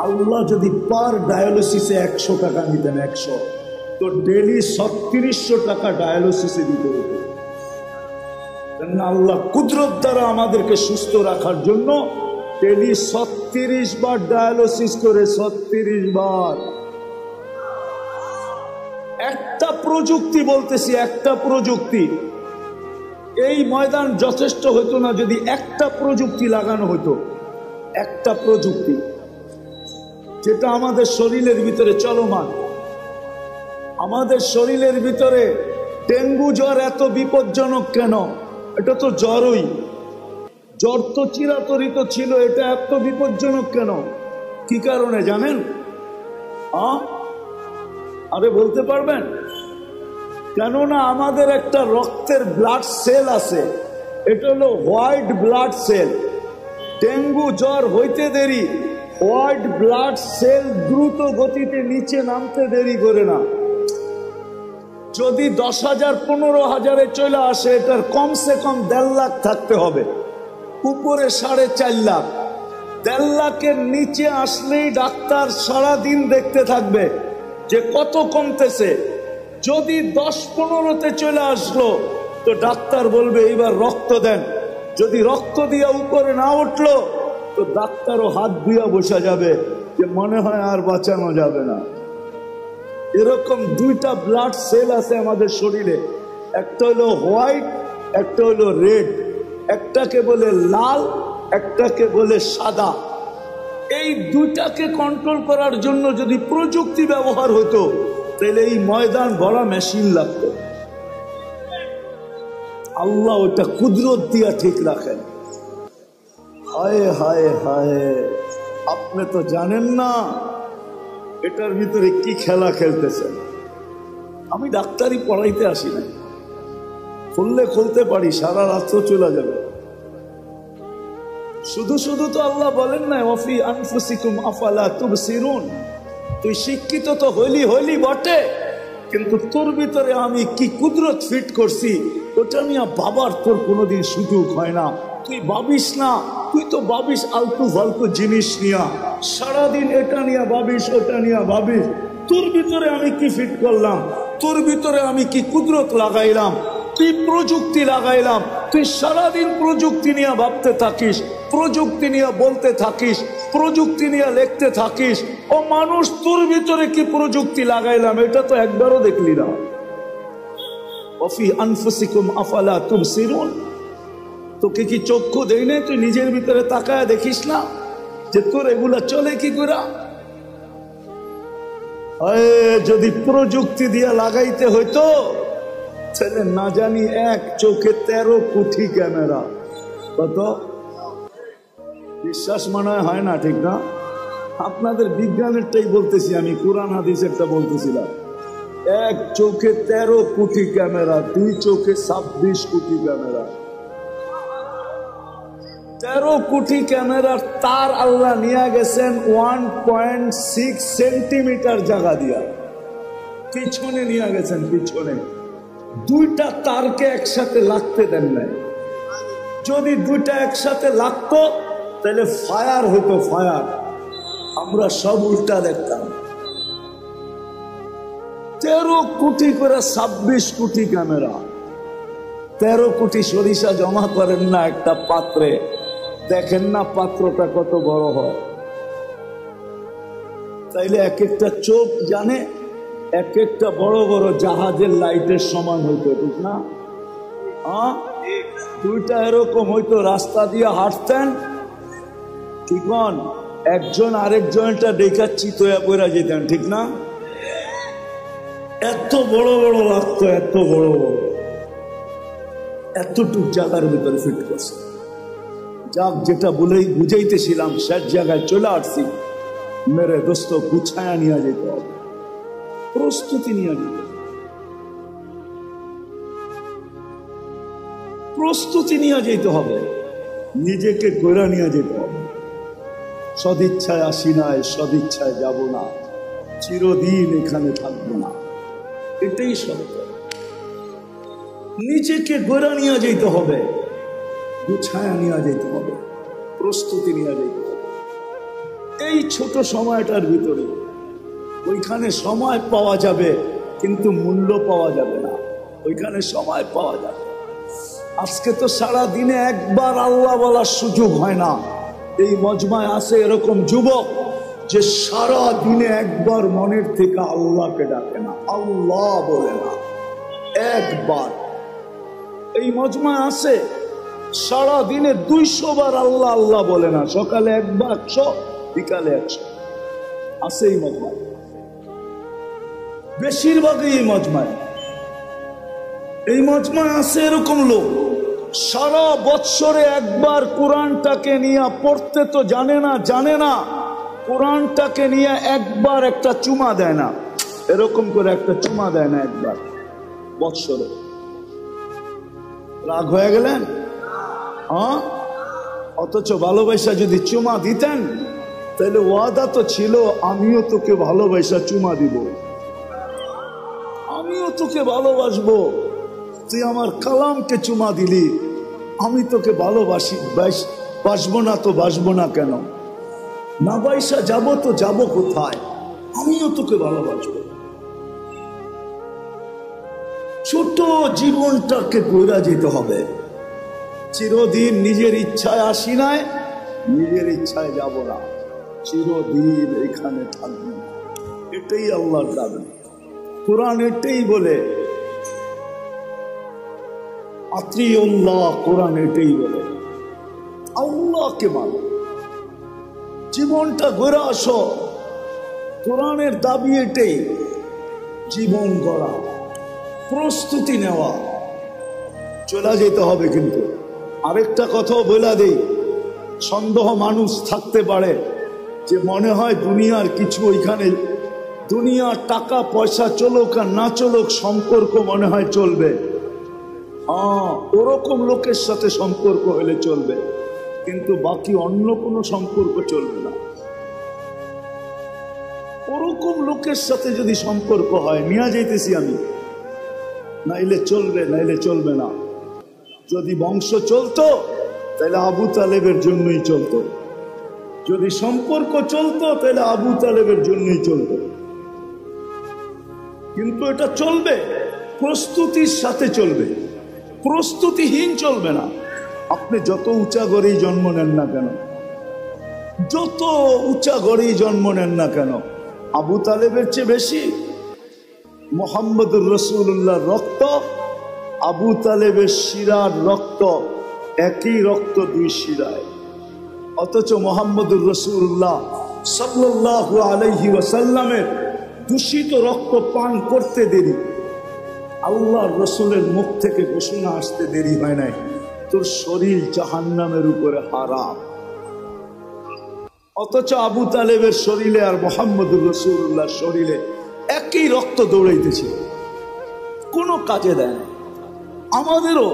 আল্লাহ যদি পার ডায়ালিসিসে 100 টাকা নিতেন, 100, তো ডেলি 3600 টাকা ডায়ালিসিসে দিতে হতো। আল্লাহ কুদরত দ্বারা আমাদেরকে সুস্থ রাখার জন্য ডেলি 36 বার ডায়ালিসিস করে, 36 বার। একটা প্রযুক্তি বলতেছি, একটা প্রযুক্তি। এই ময়দান যথেষ্ট হতো না যদি একটা প্রযুক্তি লাগানো হতো। একটা প্রযুক্তি যেটা আমাদের শরীরের ভিতরে চলমান। আমাদের শরীরের ভিতরে ডেঙ্গু জ্বর এত বিপজ্জনক কেন? এটা তো জ্বরই, জ্বর তো চিরাচরিত ছিল, এটা এত বিপজ্জনক কেন? কি কারণে জানেন? আরে বলতে পারবেন? কেননা আমাদের একটা রক্তের ব্লাড সেল আছে, এটা হলো হোয়াইট ব্লাড সেল। ডেঙ্গু জ্বর হইতে দেরি, হোয়াইট ব্লাড সেল দ্রুত গতিতে নিচে নামতে দেরি করে না। যদি 10,000 15,000-এ চলে আসে, এটার কমসে কম 1.5 লাখ থাকতে হবে, উপরে 4.5 লাখ। 1.5 লাখের নিচে আসলেই ডাক্তার সারাদিন দেখতে থাকবে যে কত কমতেছে। যদি 10-15-তে চলে আসলো, তো ডাক্তার বলবে এইবার রক্ত দেন। যদি রক্ত দিয়ে উপরে না উঠলো, তো ডাক্তারও হাত ধুয়া বসা যাবে যে মনে হয় আর বাঁচানো যাবে না। এরকম 2টা ব্লাড সেল আছে আমাদের শরীরে, একটা হলো হোয়াইট, একটা হলো রেড। একটাকে বলে লাল, একটাকে বলে সাদা। এই 2টাকে কন্ট্রোল করার জন্য যদি প্রযুক্তি ব্যবহার হতো, তাহলে এই ময়দান ভরা মেশিন লাগতো। আল্লাহ ওটা কুদরত দিয়া ঠিক রাখেন। হায় হায় হায়, আপনি তো জানেন না এটার ভিতরে কি খেলা খেলতেছেন। আমি ডাক্তারি পড়াইতে আসি না, খুললে খুলতে পারি, সারা রাত্র চলে যাবে। শুধু শুধু তো আল্লাহ বলেন না ওয়াফি আনফুসিকুম আফালা তুবসিরুন। তুই শিক্ষিত তো হইলি বটে, কিন্তু তোর ভিতরে আমি কি কুদরত ফিট করছি ওটা নিয়ে বাবার তোর কোনোদিন সুযোগ হয় না। তুই ভাবিস না, তুই তো ভাবিস আলতু ফালতু জিনিস নিয়া, সারাদিন এটা নিয়ে ভাবিস ওটা নিয়ে ভাবিস। তোর ভিতরে আমি কি ফিট করলাম, তোর ভিতরে আমি কি কুদরত লাগাইলাম, কি প্রযুক্তি লাগাইলাম। তুই সারাদিন প্রযুক্তি নিয়ে ভাবতে থাকিস, প্রযুক্তি নিয়ে বলতে থাকিস, প্রযুক্তি নিয়ে লিখতে থাকিস। ও মানুষ, তোর ভিতরে কি প্রযুক্তি লাগাইলাম এটা তো একবারও দেখলি না। ওয়াফি আনফুসিকুম আফালা তুবসিরুন। তোকে কি চক্ষু দেই না? তুই নিজের ভিতরে তাকায় দেখিস না যে তোর এগুলা চলে কি করে? যদি প্রযুক্তি দিয়ে লাগাইতে হইতো তাহলে না জানি এক চোখে 13 কোটি ক্যামেরা। কত বিশ্বাস মনে হয় না, ঠিক না? আপনাদের বিজ্ঞানেরটাই বলতেছি আমি, কোরআন হাদিসেরটা বলতেছিলাম। এক চোখে 13 কোটি ক্যামেরা, 2 চোখে 26 কোটি ক্যামেরা। 13 কোটি ক্যামেরার তার আল্লাহ নিয়ে গেছেন 1.6 সেন্টিমিটার জায়গা দিয়া, পিছনে নিয়ে গেছেন। পিছনে 2টা তারকে একসাথে লাগতে দেন নাই। যদি 2টা একসাথে লাগতো তাহলে ফায়ার হতো, ফায়ার। আমরা সব উল্টা দেখতাম। 13 কোটি করে 26 কোটি ক্যামেরা। 13 কোটি সরিষা জমা করেন না একটা পাত্রে, দেখেন না পাত্রটা কত বড় হয়। তাইলে এক একটা চোখ জানে এক একটা বড় বড় জাহাজের লাইটের সমান হইতো, ঠিক না? হ্যাঁ, 2টা এরকম হইতো, রাস্তা দিয়ে হাঁটতেন, ঠিক না? একজন আরেকজনটা দেখাচ্ছি তো পড়া যেতেন, ঠিক না? এত বড় বড় লাগতো, এত বড় বড়, এতটুক জায়গার ভিতরে ফিট করছে। যাক, যেটা বলেই বুঝাইতেছিলাম শেষ জায়গায় চলে আসছি। মেরে দোস্ত, গুছায়া নিয়ে যেতে হবে, প্রস্তুতি নিয়ে যেতে হবে, প্রস্তুতি নিয়ে যেতে হবে, নিজেকে গড়া নিয়ে যেতে হবে। সদিচ্ছায় আসি নাই, সদিচ্ছায় যাব না, চিরদিন এখানে থাকবো না, এটাই সত্য। নিজেকে গড়া নিয়ে যেতে হবে, গুছায়া নিয়ে যেতে হবে, প্রস্তুতি নিয়ে যেতে হবে। এই ছোট সময়টার ভিতরে ওইখানে সময় পাওয়া যাবে, কিন্তু মূল্য পাওয়া যাবে না। ওইখানে সময় পাওয়া যাবে। আজকে তো সারা দিনে একবার আল্লাহ বলার সুযোগ হয় না। এই মজমায় আছে এরকম যুবক যে সারা দিনে একবার মনের থেকে আল্লাহকে ডাকে না, আল্লাহ বলে না একবার। এই মজমায় আছে সারা দিনে 200 বার আল্লাহ আল্লাহ বলে না, সকালে একবার 100, বিকালে 100। আছে এই মজমায়, বেশিরভাগই এই মজমায়। এই মজমায় আছে এরকম লোক সারা বৎসরে একবার কোরআনটাকে নিয়ে পড়তে তো জানে না, কোরআনটাকে নিয়ে একবার একটা চুমা দেয় না, এরকম করে একটা চুমা দেয় না একবার বৎসরে। রাগ হয়ে গেলেন? হ্যাঁ, অথচ ভালোবাসা যদি চুমা দিতেন তাহলে ওয়াদা তো ছিল, আমিও তোকে ভালোবাসা চুমা দিব, আমিও তোকে ভালোবাসবো। তুই আমার কালামকে চুমা দিলি, আমি তোকে ভালোবাসি, বাসবো না তো বাসবো না কেন? না বাইসা যাবো তো যাবো কোথায়? আমিও তোকে ভালোবাসবো। ছোট জীবনটাকে গড়া যেতে হবে। চিরদিন নিজের ইচ্ছায় আসি নাই, নিজের ইচ্ছায় যাব না, চিরদিন এখানে থাকবো না। এটাই আল্লাহর দাবি। কোরআন এটাই বলে, আত্রিউল্লাহ, কোরআন এটাই বলে আল্লাহকে মানো, জীবনটা গড়ে আসো। কোরআনের দাবি এটাই। জীবন গড়া, প্রস্তুতি নেওয়া, চলে যেতে হবে। কিন্তু আরেকটা কথাও বলে দেই, সন্দেহ মানুষ থাকতে পারে যে মনে হয় দুনিয়ার কিছু ওইখানে, দুনিয়ার টাকা পয়সা চলুক আর না চলুক সম্পর্ক মনে হয় চলবে। ওরকম লোকের সাথে সম্পর্ক হলে চলবে, কিন্তু বাকি অন্য কোনো সম্পর্ক চলবে না। ওরকম লোকের সাথে যদি সম্পর্ক হয়, নিয়ে যাইতেছি আমি, নাইলে চলবে, নাইলে চলবে না। যদি বংশ চলতো তাহলে আবু তালেবের জন্যই চলতো, যদি সম্পর্ক চলতো তাহলে আবু তালেবের জন্যই চলতো। কিন্তু এটা চলবে, প্রস্তুতির সাথে চলবে, প্রস্তুতিহীন চলবে না। আপনি যত উঁচা গড়েই জন্ম নেন না কেন, যত উঁচা গড়েই জন্ম নেন না কেন, আবু তালেবের চেয়ে বেশি মুহাম্মদুর রাসূলুল্লাহর রক্ত, আবু তালেবের শিরার রক্ত, একই রক্ত দুই শিরায়। অথচ মুহাম্মদুর রাসূলুল্লাহ সাল্লাল্লাহু আলাইহি ওয়াসাল্লামের দূষিত রক্ত পান করতে দেরি, আল্লাহর রসুলের মুখ থেকে ঘোষণা আসতে দেরি হয় নাই, তোর শরীর জাহান্নামের উপরে হারাম। অথচ আবু তালেবের শরীরে আর মুহাম্মদুর রাসূলুল্লাহর শরীরে একই রক্ত দৌড়াইতেছে, কোনো কাজে দেয় না। আমাদেরও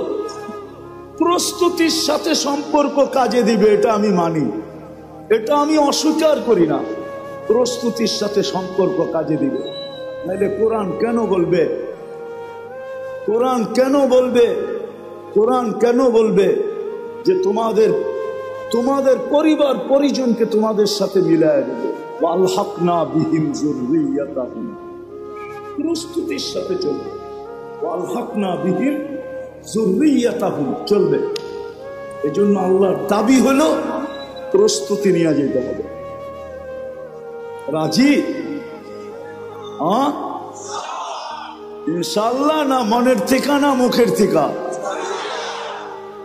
প্রস্তুতির সাথে সম্পর্ক কাজে দিবে, এটা আমি মানি, এটা আমি অস্বীকার করি না। প্রস্তুতির সাথে সম্পর্ক কাজে দিবে, নাইলে কোরআন কেন বলবে, কোরআন কেন বলবে, কোরআন কেন বলবে যে তোমাদের পরিবার পরিজনকে তোমাদের সাথে মিলায় দেবে, ওয়ালহাকনা বিহিম যুররিয়াতাহুম, প্রস্তুতির সাথে চলবে, ওয়ালহাকনা বিহিম যুররিয়াতাহুম চলবে। এজন্য আল্লাহর দাবি হলো প্রস্তুতি নিয়ে যেতে হবে। রাজি? ইনশাআল্লাহ না মনের থেকে না মুখের থেকে?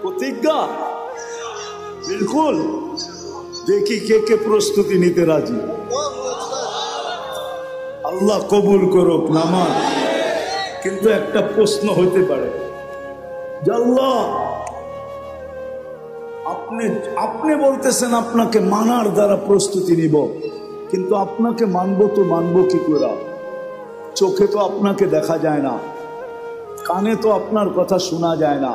প্রতিজ্ঞা? বিলকুল। দেখি কে কে প্রস্তুতি নিতে রাজি। আল্লাহ কবুল করুক নামাজ। কিন্তু একটা প্রশ্ন হইতে পারে, আল্লাহ আপনি বলতেছেন আপনাকে মানার দ্বারা প্রস্তুতি নিব, কিন্তু আপনাকে মানবো তো মানবো কি করে? চোখে তো আপনাকে দেখা যায় না, কানে তো আপনার কথা শোনা যায় না,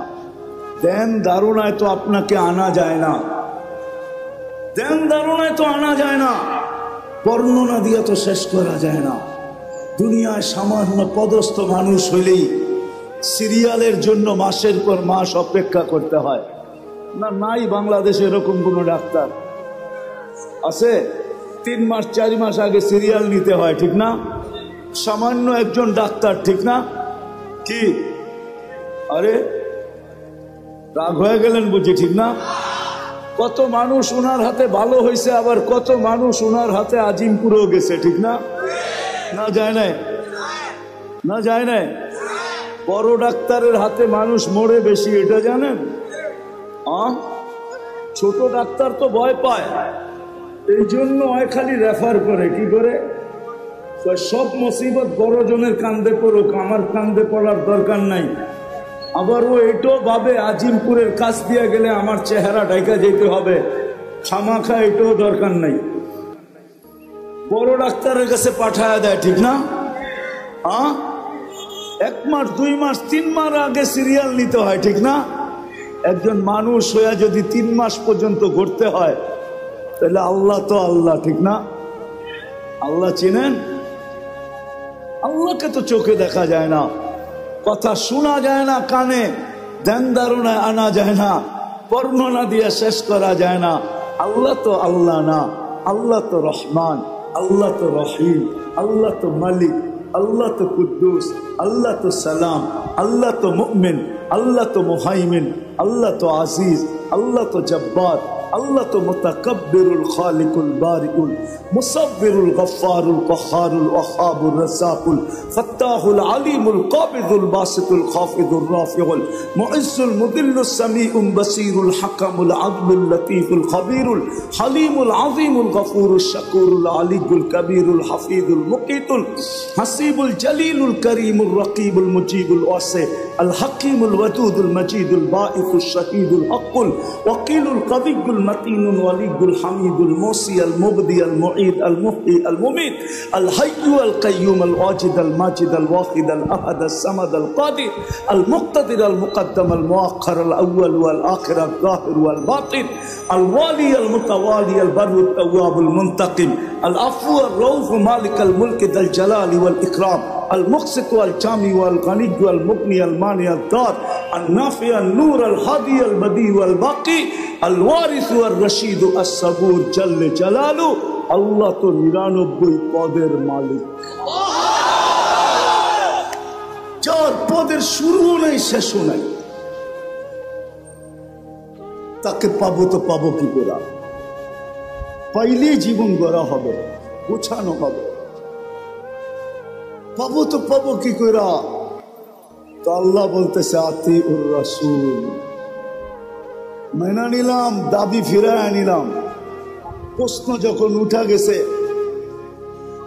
ধ্যান ধারণায় তো আপনাকে আনা যায় না, ধ্যান ধারণায় তো আনা যায় না, বর্ণনা দিয়ে তো শেষ করা যায় না। দুনিয়ায় সামান্য পদস্থ মানুষ হইলেই সিরিয়ালের জন্য মাসের পর মাস অপেক্ষা করতে হয় না? নাই বাংলাদেশে এরকম কোন ডাক্তার আছে? 3 মাস 4 মাস আগে সিরিয়াল নিতে হয়, ঠিক না? সামান্য একজন ডাক্তার, ঠিক না? কি আরে রাগ হয়ে গেলেন বুঝি, ঠিক না? কত মানুষ ওনার হাতে ভালো হয়েছে, আবার কত মানুষ ওনার হাতে আজিমপুরেও গেছে, ঠিক না? না যায় নাই, না যায় নাই। বড় ডাক্তারের হাতে মানুষ মরে বেশি, এটা জানেন? ছোট ডাক্তার তো ভয় পায়, এই জন্য খালি রেফার করে। কি করে? সব মুসিবত বড় জনের কান্দে পড়ুক, আমার কান্দে পড়ার দরকার নাই। আবার ও এটাও ভাবে আজিমপুরের কাছ দিয়ে গেলে আমার চেহারা ঢাকা যেতে হবে, খামাখা এটাও দরকার নাই, বড় ডাক্তারের কাছে পাঠায় দেয়, ঠিক না? 1 মাস 2 মাস 3 মাস আগে সিরিয়াল নিতে হয়, ঠিক না? একজন মানুষ হয়ে যদি 3 মাস পর্যন্ত ঘুরতে হয়, তাহলে আল্লাহ তো আল্লাহ, ঠিক না? আল্লাহ চিনেন? আল্লাহকে তো চোখে দেখা যায় না, কথা শোনা যায় না কানে, ধ্যান ধারণায় আনা যায় না, বর্ণনা দিয়ে শেষ করা যায় না। আল্লাহ তো আল্লাহ না, আল্লাহ তো রহমান, আল্লাহ তো রহিম, আল্লাহ তো মালিক, আল্লাহ তো কুদ্দুস, আল্লাহ তো সালাম, আল্লাহ তো মুমিন, আল্লাহ তো মুহাইমিন, আল্লাহ তো আজিজ, আল্লাহ তো জব্বার, আল্লাহ তো মুতাকাব্বিরুল খালিকুল বারিকুল মুসাব্বিরুল গফফারুল কহ্হারুল ওয়াহ্হাবুর রাজ্জাকুল ফাত্তাহুল আলিমুল কাবিদুল বাসিতুল খাফিদুর রাফিউল মুইজ্জুল মুদিল্লুস সামিউল বাসীরুল হাকামুল আদলুল লতীফুল খবীরুল হালিমুল আযীমুল গফুরুশ শাকুরুল আলিয়ুল কবীরুল হাফিজুল মুকিতুল হাসিবুল জলিলুল করিমুর রকিবুল মুজিবুল ওয়াসি আল হাকিমুল ওয়াদুদুল মজিদুল বাঈসুশ শাহীদুল হকুল ওয়াকিলুল কবিয়ুল মতিনুল ওয়ালিয়ুল হামিদুল মুসি আল মুবদি আল মুঈদ আল মুহয়ি আল মুমীত আল হাইয়্যু আল কাইয়্যুম আল ওয়াজিদ আল মাজিদ আল ওয়াহিদ আল আহাদ আল সামাদ আল কাদির আল মুক্তাদির আল মুকদ্দম আল মুআখ্খার আল আউয়াল ওয়াল আখির আল যাহির ওয়াল বাতিন আল ওয়ালি আল মুতাওয়ালি আল বাররু আত তাওয়াব আল মুনতাকিম আল আফু আর রউফ মালিক আল মুলক যাল জালালি ওয়াল ইকরাম المقسط والجامع والغني والمغني المانع الضار النافع النور الهادي البديع والباقي الوارث والرشيد الصبور جل جلاله الله تو 99 পদের মালিক যার পদের শুরু নেই শেষ নাই তাকে পাবো তো পাবো কি করে পাইলে জীবন গড়া হবে গোছানো হবে পাবো তো পাবো কি কইরা তো আল্লাহ বলতেছে আতিউর রাসূল মেনে নিলাম দাবি ফিরায় নিলাম প্রশ্ন যখন উঠা গেছে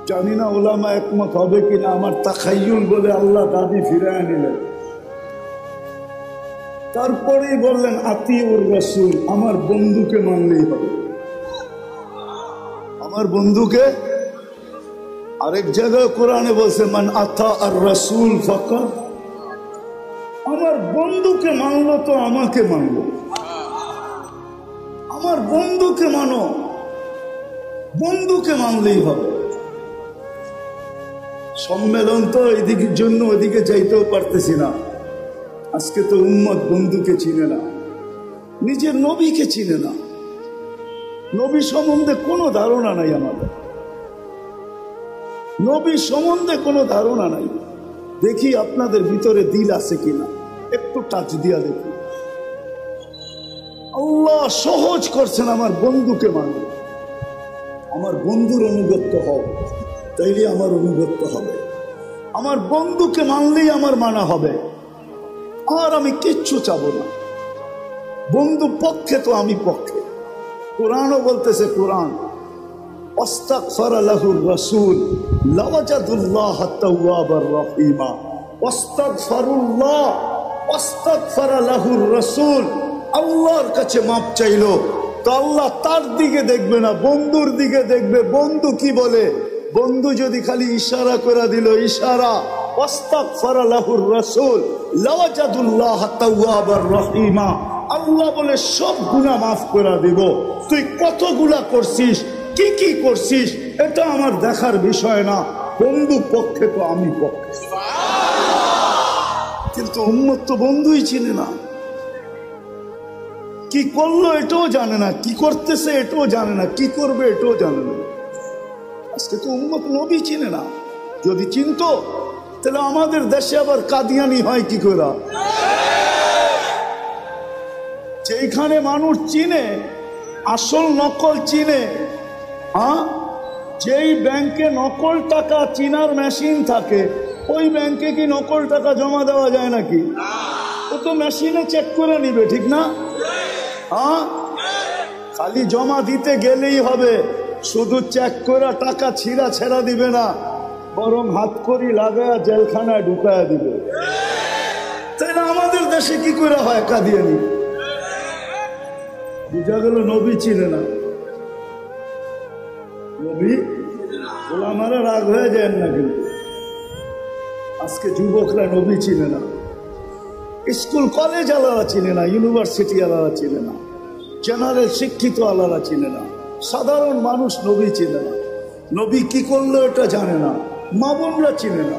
জানি না উলামা একমত হবে কিনা আমার তাখায়্যুল বলে আল্লাহ দাবি ফিরায় নিলেন তারপরেই বললেন আতিউর রাসূল আমার বন্ধুকে মানলেই হবে আমার বন্ধুকে আরেক জায়গায় কোরআনে বলছে মান আতা আর রাসূল ফাকাত আমার বন্ধুকে মানলো তো আমাকে মানলো আমার বন্ধুকে মানো বন্ধুকে মানলেই হবে সম্মেলন তো এদিকের জন্য ওইদিকে যাইতেও পারতেছি না আজকে তো উম্মত বন্ধুকে চিনে না নিজের নবীকে চিনে না নবী সম্বন্ধে কোনো ধারণা নাই আমাদের নবী সম্বন্ধে কোনো ধারণা নাই দেখি আপনাদের ভিতরে দিল আছে কিনা একটু টাচ দিয়া দেখি আল্লাহ সহজ করছেন আমার বন্ধুকে মানো আমার বন্ধুর অনুগত্য হও তাইলে আমার অনুগত্য হবে আমার বন্ধুকে মানলেই আমার মানা হবে আর আমি কিচ্ছু চাবো না বন্ধু পক্ষে তো আমি পক্ষে কোরআনও বলতেছে কোরআন واستغفر له الرسول لوجد الله توابا رحيما واستغفر الله واستغفر له الرسول আল্লাহর কাছে মাপ চাইলো তো আল্লাহ তার দিকে দেখবে না বন্ধুর দিকে দেখবে বন্ধু কি বলে বন্ধু যদি খালি ইশারা করে দিল ইশারা واستغفر له الرسول لوجد الله توابا رحيما আল্লাহ বলে সব গুনাহ মাফ করে দিব তুই কতগুলা করছিস কি কি করছিস এটা আমার দেখার বিষয় না বন্ধু পক্ষে তো আমি পক্ষে কিন্তু উম্মত তো বন্ধুই চিনে না কি করলো এটাও জানে না কি করতেছে এটাও জানে না কি করবে এটাও জানে না আজকে তো উম্মত নবী চিনে না যদি চিনতো তাহলে আমাদের দেশে আবার কাদিয়ানি হয় কি করে যেখানে মানুষ চিনে আসল নকল চিনে যেই ব্যাংকে নকল টাকা চিনার মেশিন থাকে ওই ব্যাংকে কি নকল টাকা জমা দেওয়া যায় নাকি ও তো মেশিনে চেক করে নিবে ঠিক না খালি জমা দিতে গেলেই হবে শুধু চেক করে টাকা ছিঁড়া ছেড়া দিবে না বরং হাত করি লাগায়া জেলখানায় ঢুকায়া দিবে তাই না আমাদের দেশে কি করে হয় কাদিয়ানি বুঝা গেল নবী চিনে না নবী ওলামারা রাগ হয়ে যায় না কিন্তু আজকে যুবকরা নবী চিনে না স্কুল কলেজ আলাদা চিনে না ইউনিভার্সিটি আলাদা চিনে না জেনারেল শিক্ষিত আলাদা চিনে না সাধারণ মানুষ নবী চিনে না নবী কি করলো এটা জানে না মা বোনরা চিনে না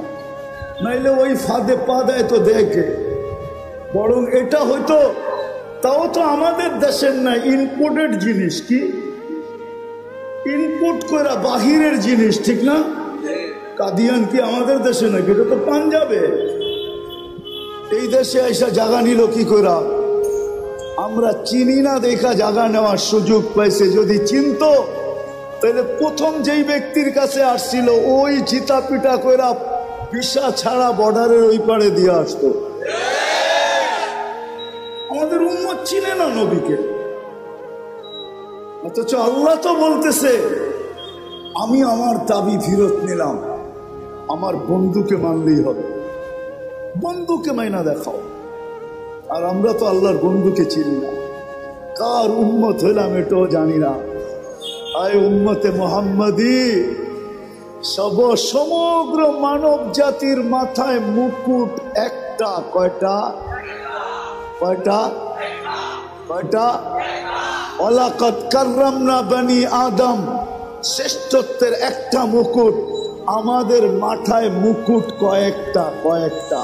নাইলে ওই ফাঁদে পা দেয় তো দেখে বরং এটা হয়তো তাও তো আমাদের দেশের না ইনপোর্টেড জিনিস কি ইনপুট করা বাহিরের জিনিস ঠিক না কাদিয়ান কি আমাদের দেশে নাকি এটা তো পাঞ্জাবে এই দেশে এসে জায়গা নিল কি করা আমরা চিনি না দেখা জায়গা নেওয়ার সুযোগ পাইছে। যদি চিনতো তাহলে প্রথম যেই ব্যক্তির কাছে আসছিল ওই চিতা পিটা কইরা ভিসা ছাড়া বর্ডারের ওই পারে দিয়ে আসতো। আমাদের উম্মত চিনে না নবীকে, অথচ আল্লাহ তো বলতেছে আমি আমার দাবি ফিরত নিলাম, আমার বন্ধুকে মানলেই হবে। বন্ধুকে মাইনা দেখাও। আর আমরা তো আল্লাহর বন্ধুকে চিনি না, কার উম্মত হইলাম এটাও জানি না। আয় উম্মতে মুহাম্মাদি, সমগ্র মানব জাতির মাথায় মুকুট একটা। কয়টা? কয়টা? কয়টা? ওয়ালাকাদ কাররামনা বনি আদম, শ্রেষ্ঠত্বের একটা মুকুট। আমাদের মাথায় মুকুট কয়েকটা? কয়েকটা,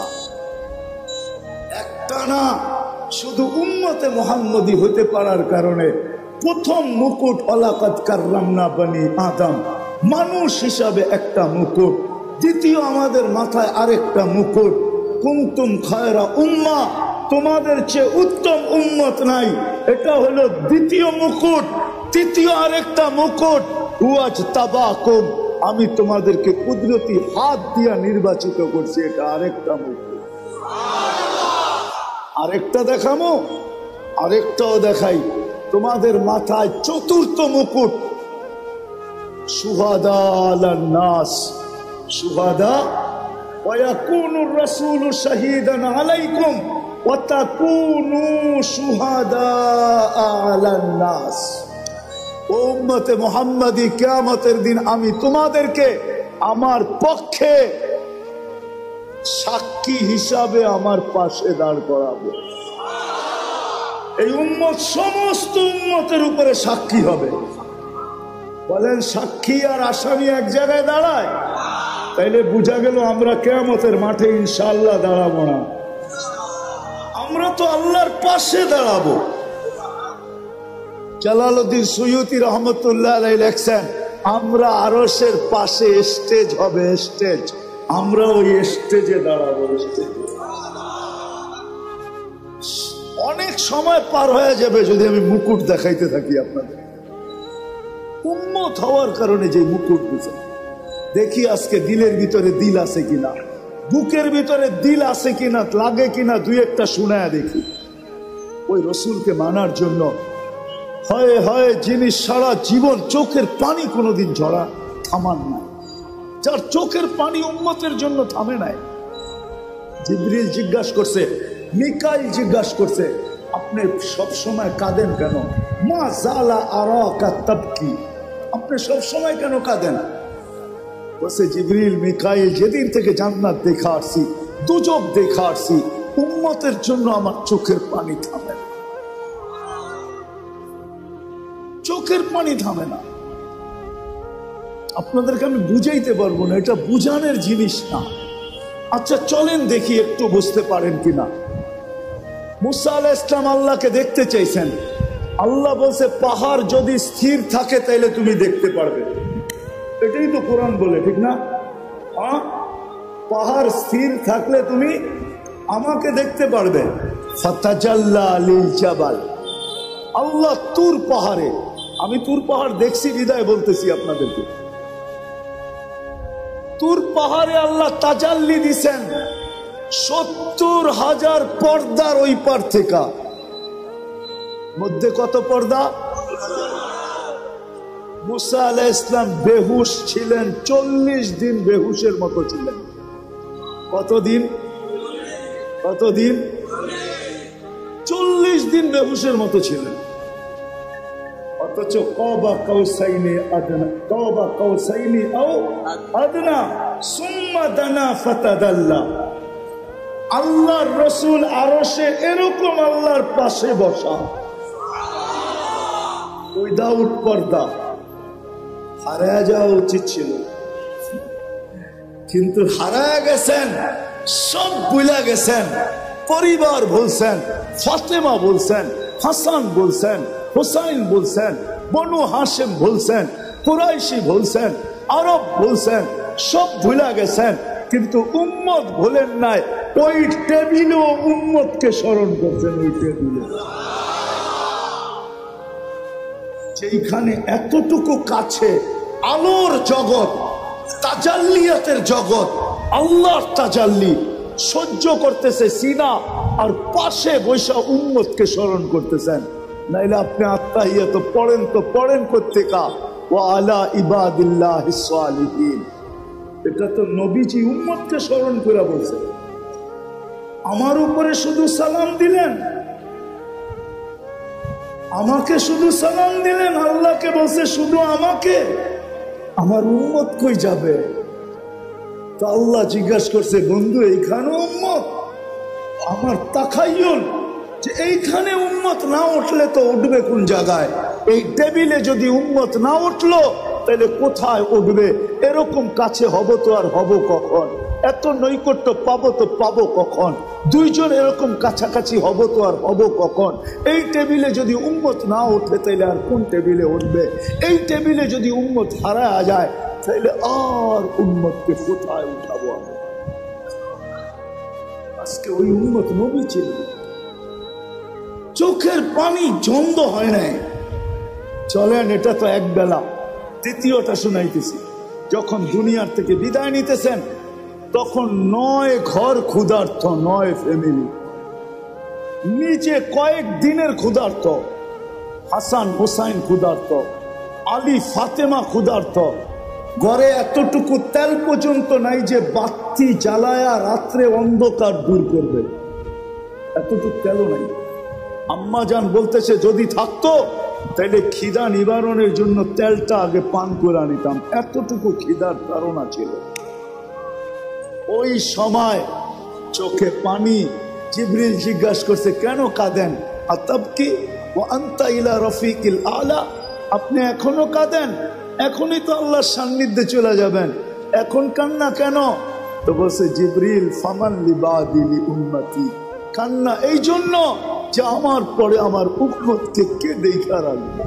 একটা না। শুধু উম্মতে মুহাম্মদী হতে পারার কারণে প্রথম মুকুট ওয়ালাকাদ কাররামনা বনি আদম, মানুষ হিসাবে একটা মুকুট। দ্বিতীয় আমাদের মাথায় আরেকটা মুকুট, কুনতুম খায়রা উম্মাহ, তোমাদের চেয়ে উত্তম উম্মত নাই, এটা হলো দ্বিতীয় মুকুট। তৃতীয় আরেকটা মুকুট, ওয়াজতাবাকুম, আমি তোমাদেরকে কুদরতি হাত দিয়া নির্বাচিত করছি, এটা আরেকটা মুকুট। আরেকটা দেখামো, আরেকটাও দেখাই। তোমাদের মাথায় চতুর্থ মুকুট, শুহাদা আলান নাস, শুহাদা ওয়ায়াকুনুর রাসূলু শাহীদান আলাইকুম ওয়া তাকুনু শুহাদা আলান নাস। ও উম্মতে মুহাম্মাদি, কিয়ামতের দিন আমি তোমাদেরকে আমার পক্ষে সাক্ষী হিসাবে আমার পাশে দাঁড় করাবো। এই উম্মত সমস্ত উম্মতের উপরে সাক্ষী হবে। বলেন সাক্ষী আর আসামি এক জায়গায় দাঁড়ায়? তাইলে বুঝা গেল আমরা কিয়ামতের মাঠে ইনশাআল্লাহ দাঁড়াবো না, আমরা তো আল্লাহর পাশে দাঁড়াবো। জালালউদ্দিন সুয়ুতি রহমতুল্লাহ আলাইহি লেখছেন, আমরা আরশের পাশে স্টেজ হবে, স্টেজ, আমরা ওই স্টেজে দাঁড়াবো। অনেক সময় পার হয়ে যাবে যদি আমি মুকুট দেখাইতে থাকি আপনাদের। উম্মত হওয়ার কারণে যে মুকুট বুঝে দেখি আজকে দিলের ভিতরে দিল আছে কিনা, বুকের ভিতরে দিল আছে কিনা, লাগে কিনা, দুই একটা শুনায়া দেখি। ওই রসুলকে মানার জন্য হয় হয় যিনি সারা জীবন চোখের পানি কোনোদিন ঝরা থামান নাই, যার চোখের পানি উম্মতের জন্য থামে নাই। জিবরিল জিজ্ঞাসা করছে, মিকাইল জিজ্ঞাসা করছে, আপনি সবসময় কাঁদেন কেন? মা জালা আরাকা তাবকি, আপনি সবসময় কেন কাঁদেন? বলছে জিবরিল মিকাইল, যেদিন থেকে জান্নাত দেখা আসছি, দুজক দেখা আসছি, উম্মতের জন্য আমার চোখের পানি থামে না, চোখের পানি থামে না। আপনাদেরকে আমি বুঝাইতে পারবো না, এটা বুঝানোর জিনিস না। আচ্ছা চলেন দেখি একটু বুঝতে পারেন কিনা। মুসা আলাইহিস সালাম আল্লাহকে দেখতে চাইছেন, আল্লাহ বলছে পাহাড় যদি স্থির থাকে তাহলে তুমি দেখতে পারবে। এটাই তো কোরআন বলে, ঠিক না? হ্যাঁ, পাহাড় স্থির থাকলে তুমি আমাকে দেখতে পারবে। ফাতাজাল্লা লিল জাবাল, আল্লাহ তুর পাহাড়ে, আমি তুর পাহাড় দেখছি বিদায় বলতেছি আপনাদেরকে। তুর পাহাড়ে আল্লাহ তাজাল্লি দিছেন ৭০,০০০ পর্দার ওই পার থেকে। মধ্যে কত পর্দা? মুসা আলাইহিস সালাম বেহুশ ছিলেন, ৪০ দিন বেহুশের মতো ছিলেন। কতদিন? কতদিন? ৪০ দিন বেহুশের মতো ছিলেন। অথচ কাবা কাউসাইনি আদনা, কাবা কাউসাইনি আও আদনা সুম্মা দানা ফাতাদাল্লা। আল্লাহর রাসূল আরশে এরকম আল্লাহর পাশে বসা, উইদাউট পর্দা। হারায় যাওয়া উচিত ছিল, কিন্তু হারায় গেছেন, সব ভুলে গেছেন। পরিবার বলছেন, ফাতেমা বলছেন, হাসান বলছেন, হুসাইন বলছেন, বনু হাশেম বলছেন, কুরাইশি বলছেন, আরব বলছেন, সব ভুলে গেছেন। কিন্তু উম্মত ভুলেন নাই, ওই টেবিলেও উম্মতকে স্মরণ করছেন, ওই টেবিলে। যেখানে এতটুকু কাছে আলোর জগৎ, তাজাল্লিয়াতের জগৎ, আল্লাহর তাজাল্লি সহ্য করতেছে সিনা, আর পাশে বৈশা উম্মতকে স্মরণ করতেছেন। নাইলে আপনি আত্তাহিয়াত পড়েন কোত্থেকা, ওয়া আলা ইবাদিল্লাহিস সালিহিন। এটা তো নবীজি উম্মতকে স্মরণ করে বলছে। আমার উপরে শুধু সালাম দিলেন, আমাকে শুধু সালাম দিলেন, আল্লাহকে বলছে শুধু আমাকে, আমার উম্মত কই যাবে? তো আল্লাহ জিজ্ঞাসা করছে, বন্ধু এইখানে উম্মত? আমার তাখাইয়ুল যে এইখানে উম্মত না উঠলে তো উঠবে কোন জায়গায়? এই টেবিলে যদি উম্মত না উঠলো তাহলে কোথায় উঠবে? এরকম কাছে হব তো আর হব কখন? এত নৈকট্য পাবো তো পাবো কখন? দুইজন এরকম কাছাকাছি হব তো আর হব কখন? এই টেবিলে যদি উম্মত না ওঠে তাহলে আর কোন টেবিলে উঠবে? এই টেবিলে যদি উম্মত হারায়া যায় তাহলে আর উম্মতকে কোথায় উঠাবো আমি? আজকে ওই উম্মত নবী ছিল, চোখের পানি জন্দ হয় নাই। চলেন, এটা তো এক বেলা। দ্বিতীয়টা শুনাইতেছি। যখন দুনিয়ার থেকে বিদায় নিতেছেন তখন 9 ঘর ক্ষুধার্ত, 9 ফ্যামিলি, নিচে কয়েক দিনের ক্ষুধার্ত, হাসান হোসাইন ক্ষুধার্ত, আলী ফাতেমা ক্ষুধার্ত, ঘরে এতটুকু তেল পর্যন্ত নাই যে বাতি জ্বালায়া রাত্রে অন্ধকার দূর করবে, এতটুকু তেলও নাই। আম্মা জান বলতেছে যদি থাকতো তাহলে খিদা নিবারণের জন্য তেলটা আগে পান করে নিতাম, এতটুকু খিদার ধারণা ছিল। ওই সময় চোখে পানি। জিবরিল জিজ্ঞাসা করছে, কেন কাঁদেন? আতাবকি ওয়া আনতা ইলা রফিকিল আলা, আপনি এখনো কাঁদেন? এখনই তো আল্লাহর সান্নিধ্যে চলে যাবেন, এখন কান্না কেন? তো বলছে জিবরিল, ফামান লিবাদি লি উম্মতি, কান্না এই জন্য যে আমার পরে আমার উম্মতকে কে দেখা রাখবে।